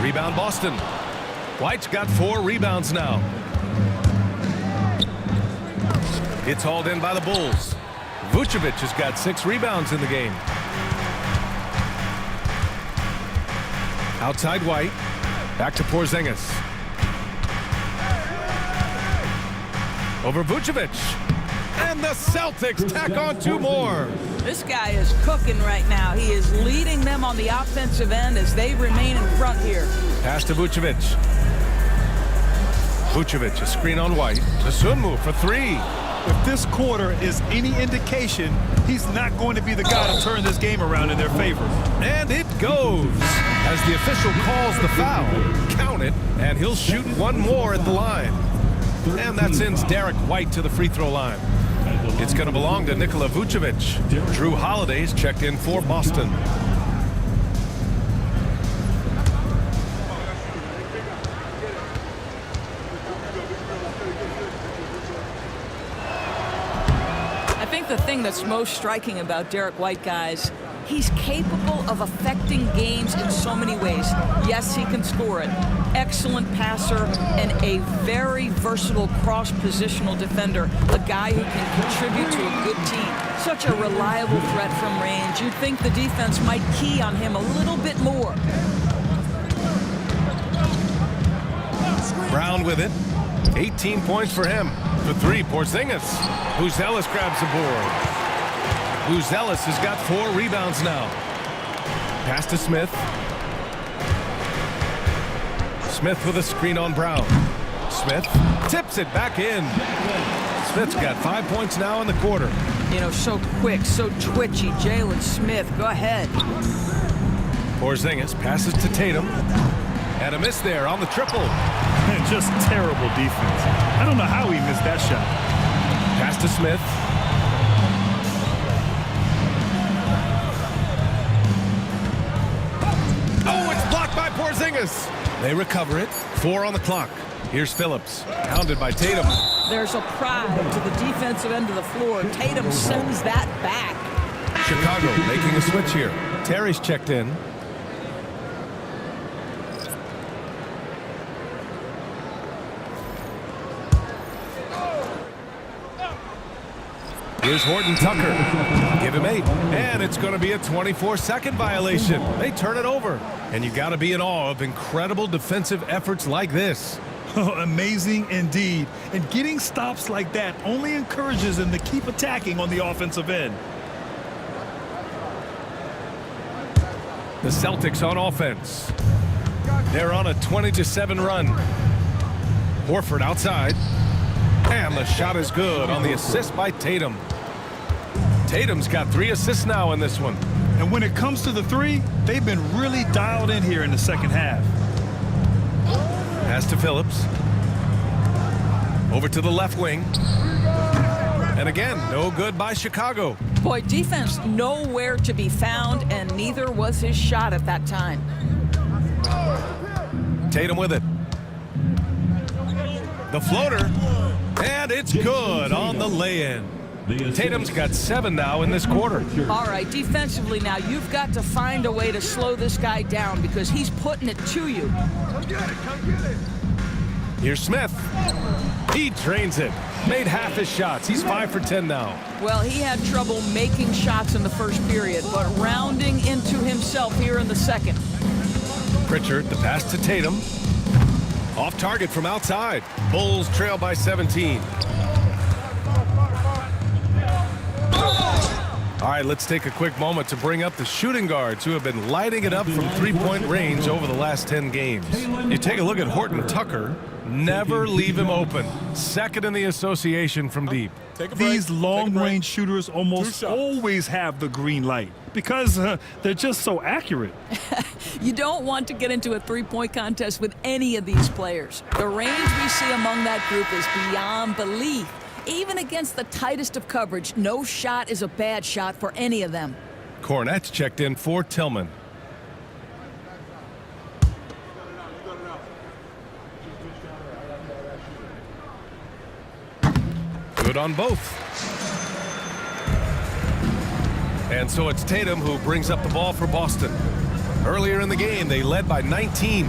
Rebound Boston. White's got 4 rebounds now. It's hauled in by the Bulls. Vucevic has got 6 rebounds in the game. Outside White. Back to Porzingis. Over Vucevic. And the Celtics tack on 2 more. This guy is cooking right now. He is leading them on the offensive end as they remain in front here. Pass to Vucevic. Vucevic, a screen on White. Dosunmu for 3. If this quarter is any indication, he's not going to be the guy to turn this game around in their favor. And it goes. As the official calls the foul, count it, and he'll shoot 1 more at the line. And that sends Derek White to the free throw line. It's going to belong to Nikola Vucevic. Drew Holiday's checked in for Boston. I think the thing that's most striking about Derek White, guys, he's capable of affecting games in so many ways. Yes, he can score it. Excellent passer and a very versatile cross-positional defender. A guy who can contribute to a good team. Such a reliable threat from range. You'd think the defense might key on him a little bit more. Brown with it. 18 points for him. For 3, Porzingis. Buzelis grabs the board. Buzelis has got 4 rebounds now. Pass to Smith. Smith with a screen on Brown. Smith tips it back in. Smith's got 5 points now in the quarter. You know, so quick, so twitchy. Jalen Smith, go ahead. Porzingis passes to Tatum. And a miss there on the triple. And just terrible defense. I don't know how he missed that shot. Pass to Smith. Oh, it's blocked by Porzingis. They recover it. 4 on the clock. Here's Phillips. Hounded by Tatum. There's a pride to the defensive end of the floor. Tatum sends that back. Chicago making a switch here. Terry's checked in. Here's Horton Tucker. Give him 8. And it's going to be a 24-second violation. They turn it over. And you got to be in awe of incredible defensive efforts like this. Amazing indeed. And getting stops like that only encourages them to keep attacking on the offensive end. The Celtics on offense. They're on a 20-7 run. Horford outside. And the shot is good on the assist by Tatum. Tatum's got 3 assists now in this one. And when it comes to the three, they've been really dialed in here in the second half. Pass to Phillips. Over to the left wing. And again, no good by Chicago. Boy, defense nowhere to be found, and neither was his shot at that time. Tatum with it. The floater. And it's good on the lay-in. Tatum's got 7 now in this quarter. All right, defensively now, you've got to find a way to slow this guy down because he's putting it to you. Here's Smith. He drains it. Made half his shots. He's 5 for 10 now. Well, he had trouble making shots in the first period, but rounding into himself here in the second. Pritchard, the pass to Tatum. Off target from outside. Bulls trail by 17. All right, let's take a quick moment to bring up the shooting guards who have been lighting it up from three-point range over the last 10 games. You take a look at Horton Tucker. Never leave him open. Second in the association from deep. These long-range shooters almost always have the green light because they're just so accurate. You don't want to get into a three-point contest with any of these players. The range we see among that group is beyond belief. Even against the tightest of coverage, no shot is a bad shot for any of them. Cornette checked in for Tillman. Good on both. And so it's Tatum who brings up the ball for Boston. Earlier in the game, they led by 19.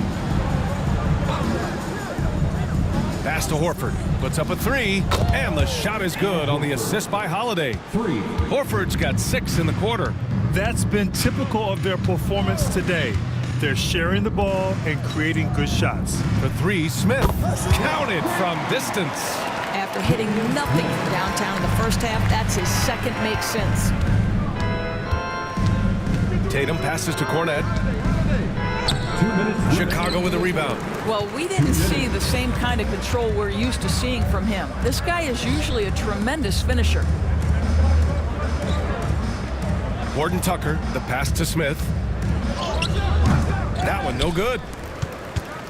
Pass to Horford. Puts up a 3. And the shot is good on the assist by Holiday. Horford's got 6 in the quarter. That's been typical of their performance today. They're sharing the ball and creating good shots. For 3, Smith. Counted from distance. After hitting nothing from downtown in the first half, that's his second make sense. Tatum passes to Cornette. Chicago with a rebound. Well, we didn't see the same kind of control we're used to seeing from him. This guy is usually a tremendous finisher. Horton Tucker, the pass to Smith. That one no good.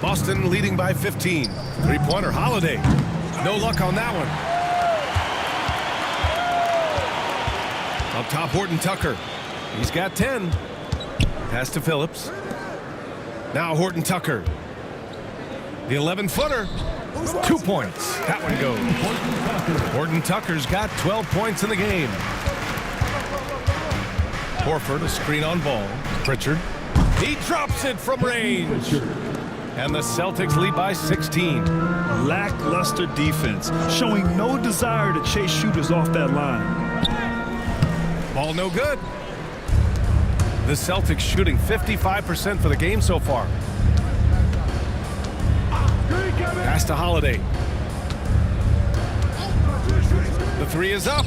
Boston leading by 15. Three-pointer, Holiday. No luck on that one. Up top, Horton Tucker. He's got 10. Pass to Phillips. Now Horton Tucker. The 11-footer. 2 points. That one goes. Horton Tucker's got 12 points in the game. Horford, a screen on ball. Pritchard. He drops it from range. And the Celtics lead by 16. Lackluster defense, showing no desire to chase shooters off that line. Ball no good. The Celtics shooting 55% for the game so far. Pass to Holiday. The 3 is up.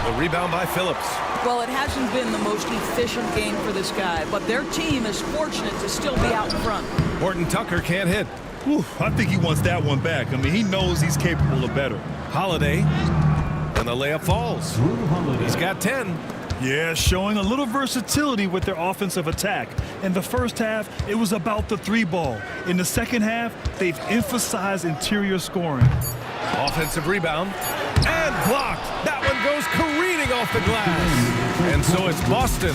The rebound by Phillips. Well, it hasn't been the most efficient game for this guy, but their team is fortunate to still be out in front. Horton Tucker can't hit. Whew, I think he wants that one back. I mean, he knows he's capable of better. Holiday. And the layup falls. He's got 10. Yeah, showing a little versatility with their offensive attack. In the first half, it was about the 3-ball. In the second half, they've emphasized interior scoring. Offensive rebound. And blocked. That one goes careening off the glass. And so it's Boston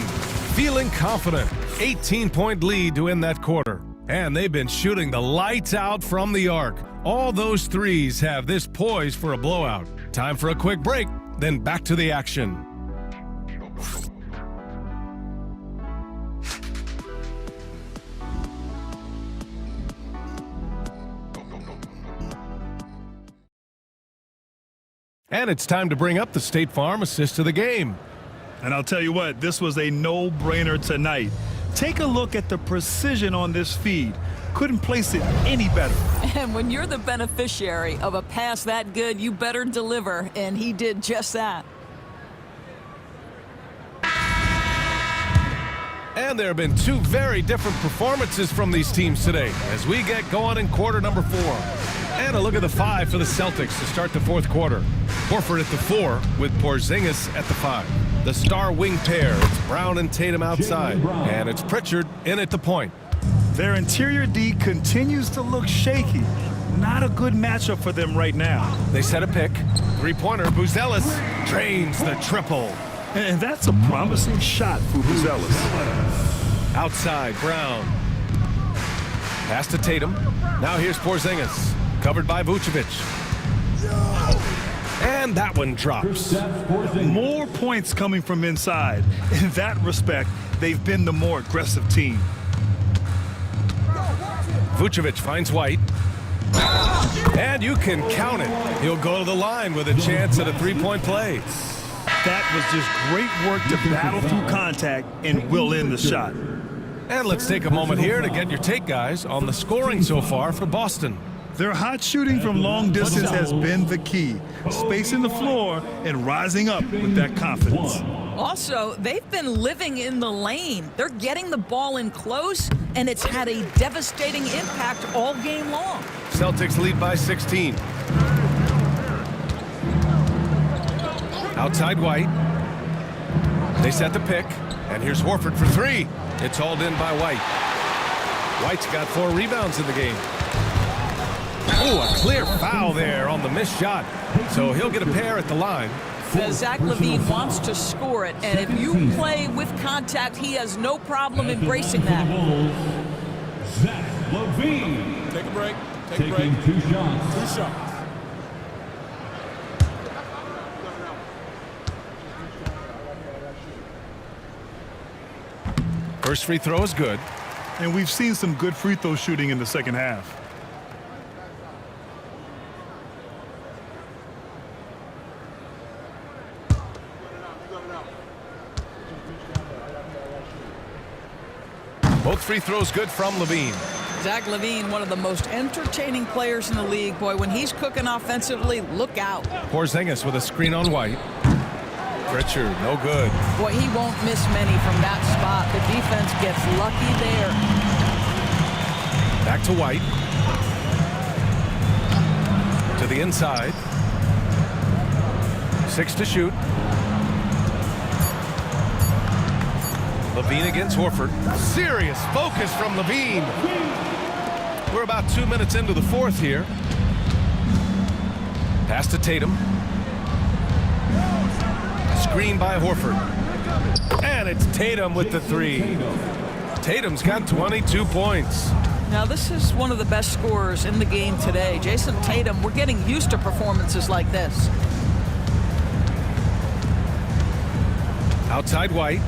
feeling confident. 18-point lead to end that quarter. And they've been shooting the lights out from the arc. All those threes have this poised for a blowout. Time for a quick break, then back to the action. And it's time to bring up the State Farm assist of the game. And I'll tell you what, this was a no-brainer tonight. Take a look at the precision on this feed. Couldn't place it any better. And when you're the beneficiary of a pass that good, you better deliver, and he did just that. And there have been two very different performances from these teams today as we get going in quarter number 4. And a look at the 5 for the Celtics to start the fourth quarter. Horford at the 4 with Porzingis at the 5. The star wing pair, it's Brown and Tatum outside. And it's Pritchard in at the point. Their interior D continues to look shaky. Not a good matchup for them right now. They set a pick. Three-pointer, Buzelis drains the triple. And that's a promising shot for Buzelis. Outside, Brown. Pass to Tatum. Now here's Porzingis. Covered by Vucevic. And that one drops. More points coming from inside. In that respect, they've been the more aggressive team. Vucevic finds White. And you can count it. He'll go to the line with a chance at a three-point play. That was just great work to battle through contact and will end the shot. And let's take a moment here to get your take, guys, on the scoring so far for Boston. Their hot shooting from long distance has been the key. Spacing the floor and rising up with that confidence. Also, they've been living in the lane. They're getting the ball in close, and it's had a devastating impact all game long. Celtics lead by 16. Outside White. They set the pick, and here's Horford for 3. It's hauled in by White. White's got 4 rebounds in the game. Oh, a clear foul there on the missed shot. So he'll get a pair at the line. Zach LaVine wants to score it, and if you play with contact, he has no problem embracing that. Zach LaVine. Take a break. Taking 2 shots. 2 shots. First free throw is good. And we've seen some good free throw shooting in the second half. Both free throws good from LaVine. Zach LaVine, one of the most entertaining players in the league. Boy, when he's cooking offensively, look out. Porzingis with a screen on White. Pritchard, no good. Boy, he won't miss many from that spot. The defense gets lucky there. Back to White. To the inside. 6 to shoot. LaVine against Horford. Serious focus from LaVine. We're about 2 minutes into the fourth here. Pass to Tatum. Screen by Horford. And it's Tatum with the 3. Tatum's got 22 points. Now, this is one of the best scorers in the game today. Jason Tatum, we're getting used to performances like this. Outside White.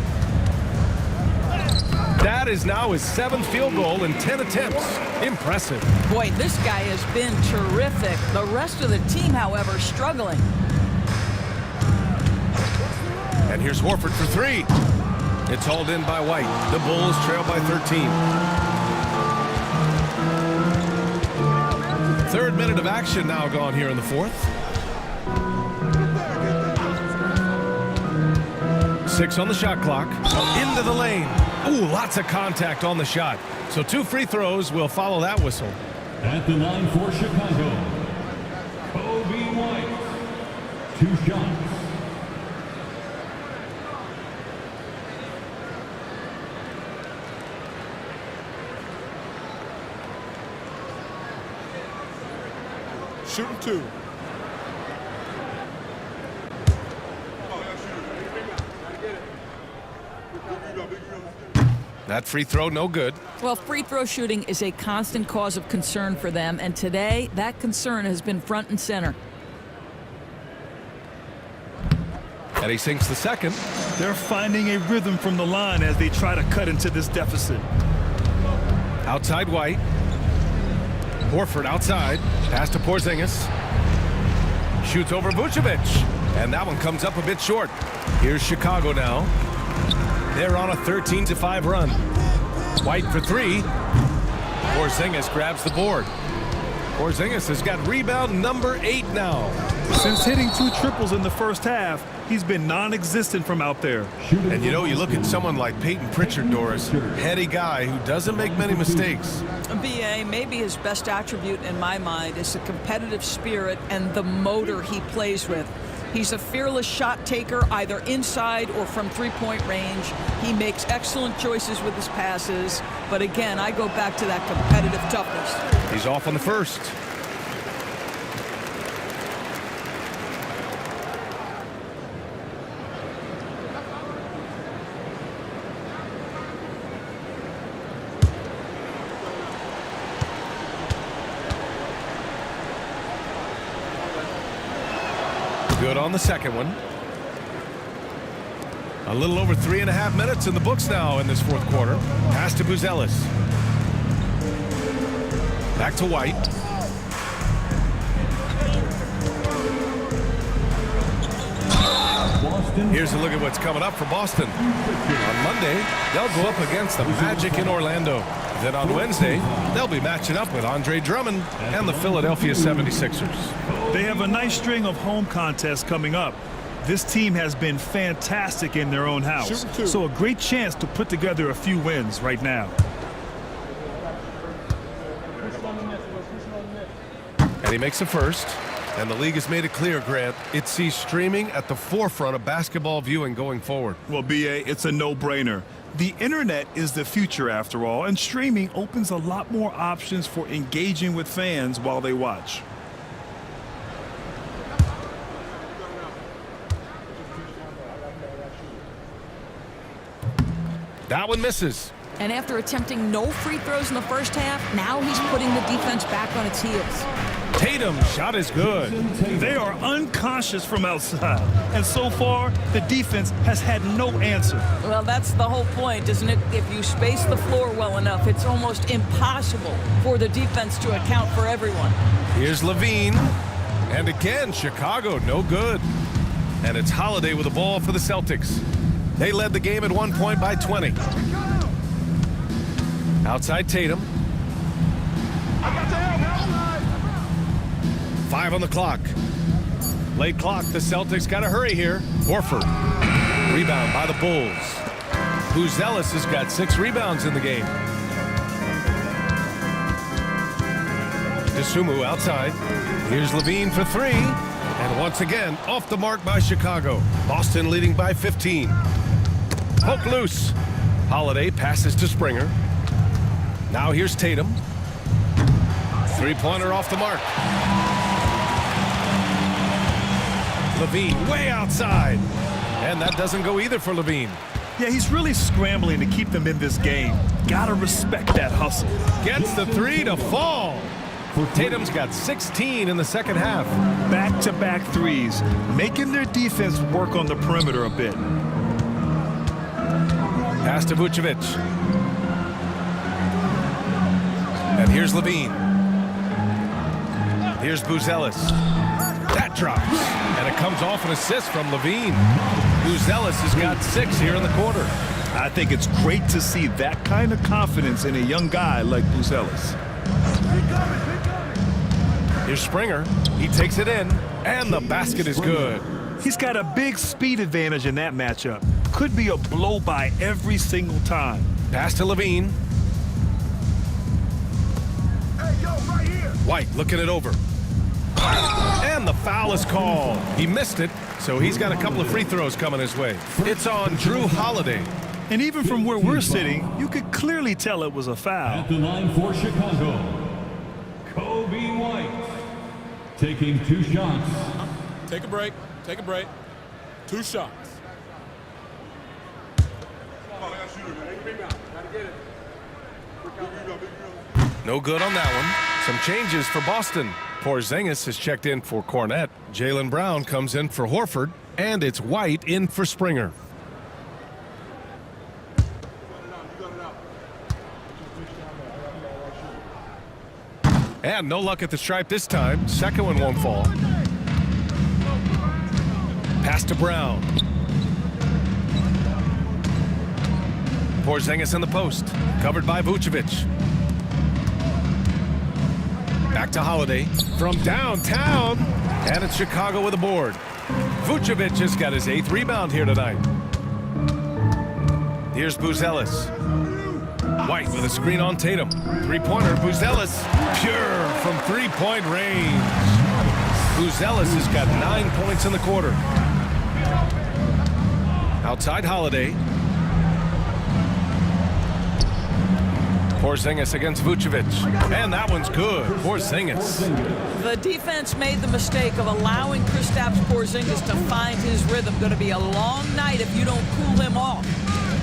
That is now his 7th field goal in 10 attempts. Impressive. Boy, this guy has been terrific. The rest of the team, however, struggling. And here's Horford for 3. It's hauled in by White. The Bulls trail by 13. 3rd minute of action now gone here in the 4th. 6 on the shot clock. Into the lane. Ooh, lots of contact on the shot. So 2 free throws will follow that whistle. At the line for Chicago, Kobe White. 2 shots. Shooting 2. That free throw, no good. Well, free throw shooting is a constant cause of concern for them, and today that concern has been front and center. And he sinks the 2nd. They're finding a rhythm from the line as they try to cut into this deficit. Outside White. Horford outside. Pass to Porzingis. Shoots over Vucevic. And that one comes up a bit short. Here's Chicago now. They're on a 13-5 run. White for 3. Porzingis grabs the board. Porzingis has got rebound number 8 now. Since hitting 2 triples in the first half, he's been non-existent from out there. And you know, you look at someone like Peyton Pritchard, Doris, heady guy who doesn't make many mistakes. BA, maybe his best attribute in my mind is the competitive spirit and the motor he plays with. He's a fearless shot taker, either inside or from three-point range. He makes excellent choices with his passes. But again, I go back to that competitive toughness. He's off on the first. Good on the second one. A little over 3.5 minutes in the books now in this fourth quarter. Pass to Buzelis. Back to White. Here's a look at what's coming up for Boston. On Monday, they'll go up against the Magic in Orlando. Then on Wednesday, they'll be matching up with Andre Drummond and the Philadelphia 76ers. They have a nice string of home contests coming up. This team has been fantastic in their own house, so a great chance to put together a few wins right now. And he makes the first. And the league has made it clear, Grant, it sees streaming at the forefront of basketball viewing going forward. Well, BA, it's a no-brainer. The internet is the future after all, and streaming opens a lot more options for engaging with fans while they watch. That one misses. And after attempting no free throws in the first half, now he's putting the defense back on its heels. Tatum's shot is good. They are unconscious from outside, and so far, the defense has had no answer. Well, that's the whole point, isn't it? If you space the floor well enough, it's almost impossible for the defense to account for everyone. Here's Levine. And again, Chicago, no good. And it's Holiday with the ball for the Celtics. They led the game at one point by 20. Outside Tatum. 5 on the clock. Late clock. The Celtics got to hurry here. Horford. Rebound by the Bulls. Buzelis has got 6 rebounds in the game. DeSumo outside. Here's Levine for 3. And once again, off the mark by Chicago. Boston leading by 15. Poke loose. Holiday passes to Springer. Now here's Tatum. 3-pointer off the mark. Levine way outside. And that doesn't go either for Levine. Yeah, he's really scrambling to keep them in this game. Gotta respect that hustle. Gets the 3 to fall. Tatum's got 16 in the second half. Back-to-back threes, making their defense work on the perimeter a bit. Pass to Vucevic. And here's Levine. Here's Buzelis. That drops. And it comes off an assist from Levine. Buzelis has got 6 here in the quarter. I think it's great to see that kind of confidence in a young guy like Buzelis. Here's Springer. He takes it in. And the basket is good. He's got a big speed advantage in that matchup. Could be a blow-by every single time. Pass to Levine. White looking it over. And the foul is called. He missed it, so he's got a couple of free throws coming his way. It's on Drew Holiday. And even from where we're sitting, you could clearly tell it was a foul. At the line for Chicago, Kobe White taking 2 shots. Take a break. Take a break. 2 shots. No good on that one. Some changes for Boston. Porzingis has checked in for Cornette. Jaylen Brown comes in for Horford. And it's White in for Springer. And no luck at the stripe this time. Second one won't fall. Pass to Brown. Porzingis in the post. Covered by Vucevic. Back to Holiday from downtown. And it's Chicago with a board. Vucevic has got his 8th rebound here tonight. Here's Buzelis. White with a screen on Tatum. Three-pointer, Buzelis. Pure from three-point range. Buzelis has got 9 points in the quarter. Outside Holiday. Porzingis against Vucevic. And that one's good. Porzingis. The defense made the mistake of allowing Kristaps Porzingis to find his rhythm. Going to be a long night if you don't cool him off.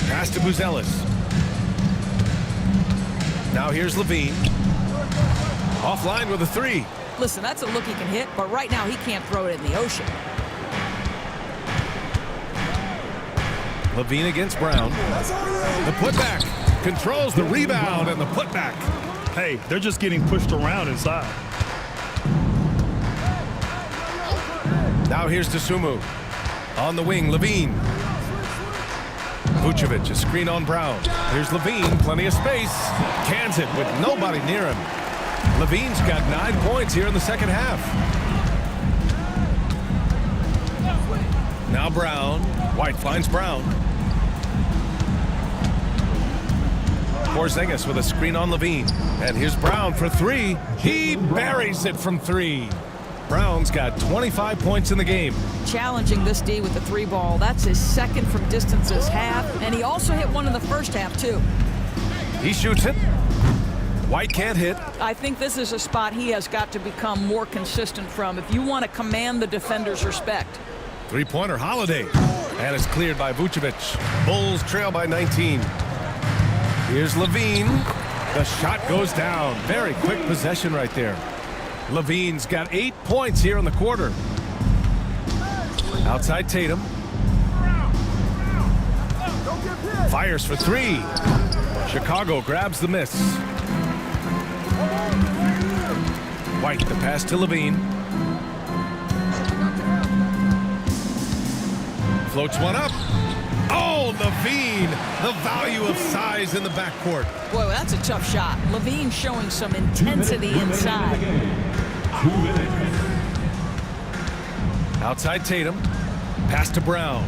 Pass to Buzelis. Now here's Levine. Offline with a 3. Listen, that's a look he can hit, but right now he can't throw it in the ocean. Levine against Brown. The putback. Controls the rebound and the putback. Hey, they're just getting pushed around inside. Now here's Dosunmu. On the wing, Levine. Vucevic, a screen on Brown. Here's Levine, plenty of space. Cans it with nobody near him. Levine's got 9 points here in the second half. Now Brown. White finds Brown. Porzingis with a screen on Levine. And here's Brown for 3. He buries it from 3. Brown's got 25 points in the game. Challenging this D with the 3 ball. That's his 2nd from distance this half. And he also hit one in the first half, too. He shoots it. White can't hit. I think this is a spot he has got to become more consistent from if you want to command the defender's respect. Three-pointer, Holiday. And it's cleared by Vucevic. Bulls trail by 19. Here's Levine. The shot goes down. Very quick possession right there. Levine's got 8 points here in the quarter. Outside Tatum. Fires for 3. Chicago grabs the miss. White, the pass to Levine. Floats one up. Oh, Levine, the value of size in the backcourt. Boy, that's a tough shot. Levine showing some intensity inside. 2 minutes. Outside Tatum. Pass to Brown.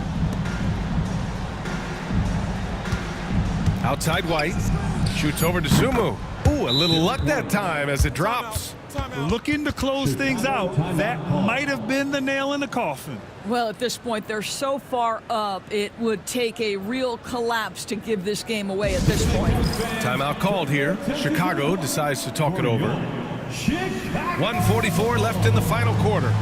Outside White. Shoots over to Sumu. Ooh, a little luck that time as it drops. Looking to close things out. That might have been the nail in the coffin. Well, at this point, they're so far up, it would take a real collapse to give this game away at this point. Timeout called here. Chicago decides to talk it over. 1:44 left in the final quarter.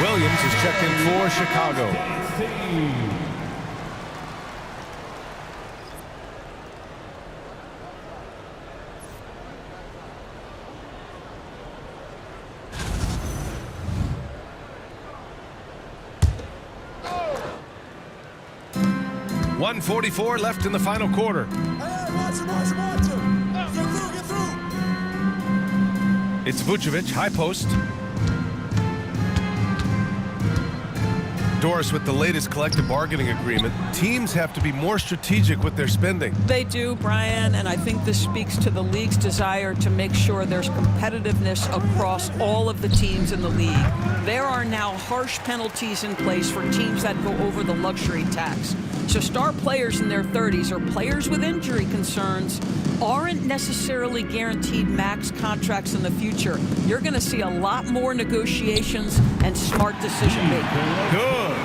Williams is checked in for Chicago. .144 left in the final quarter. It's Vucevic, high post. Doris, with the latest collective bargaining agreement, teams have to be more strategic with their spending. They do, Brian, and I think this speaks to the league's desire to make sure there's competitiveness across all of the teams in the league. There are now harsh penalties in place for teams that go over the luxury tax. So star players in their 30s or players with injury concerns aren't necessarily guaranteed max contracts in the future. You're going to see a lot more negotiations and smart decision making. Good.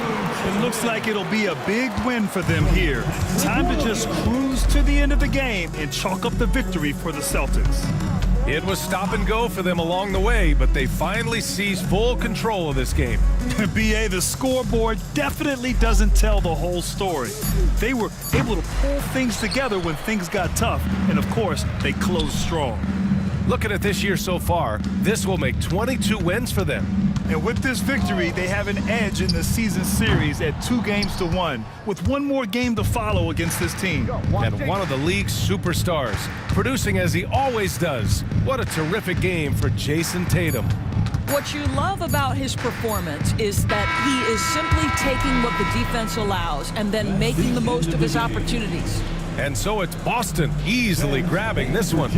It looks like it'll be a big win for them here. Time to just cruise to the end of the game and chalk up the victory for the Celtics. It was stop and go for them along the way, but they finally seized full control of this game. BA, the scoreboard definitely doesn't tell the whole story. They were able to pull things together when things got tough, and of course, they closed strong. Looking at this year so far, this will make 22 wins for them. And with this victory, they have an edge in the season series at 2-1, with one more game to follow against this team. And one of the league's superstars, producing as he always does. What a terrific game for Jason Tatum. What you love about his performance is that he is simply taking what the defense allows and then making the most of his opportunities. And so it's Boston easily grabbing this one.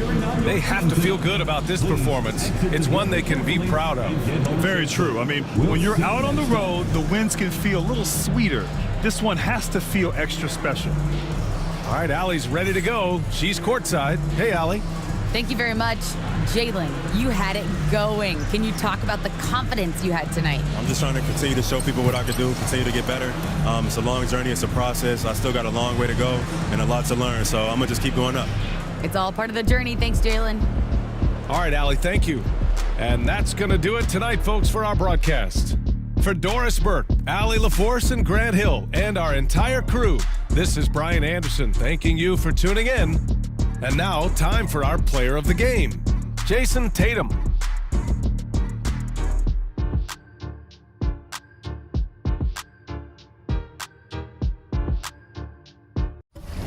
They have to feel good about this performance. It's one they can be proud of. Very true. I mean, when you're out on the road, the wins can feel a little sweeter. This one has to feel extra special. All right, Allie's ready to go. She's courtside. Hey, Allie. Thank you very much. Jalen, you had it going. Can you talk about the confidence you had tonight? I'm just trying to continue to show people what I can do, continue to get better. It's a long journey. It's a process. I still got a long way to go and a lot to learn, so I'm going to just keep going up. It's all part of the journey. Thanks, Jalen. All right, Allie, thank you. And that's going to do it tonight, folks, for our broadcast. For Doris Burke, Allie LaForce, and Grant Hill, and our entire crew, this is Brian Anderson thanking you for tuning in. And now, time for our player of the game, Jason Tatum.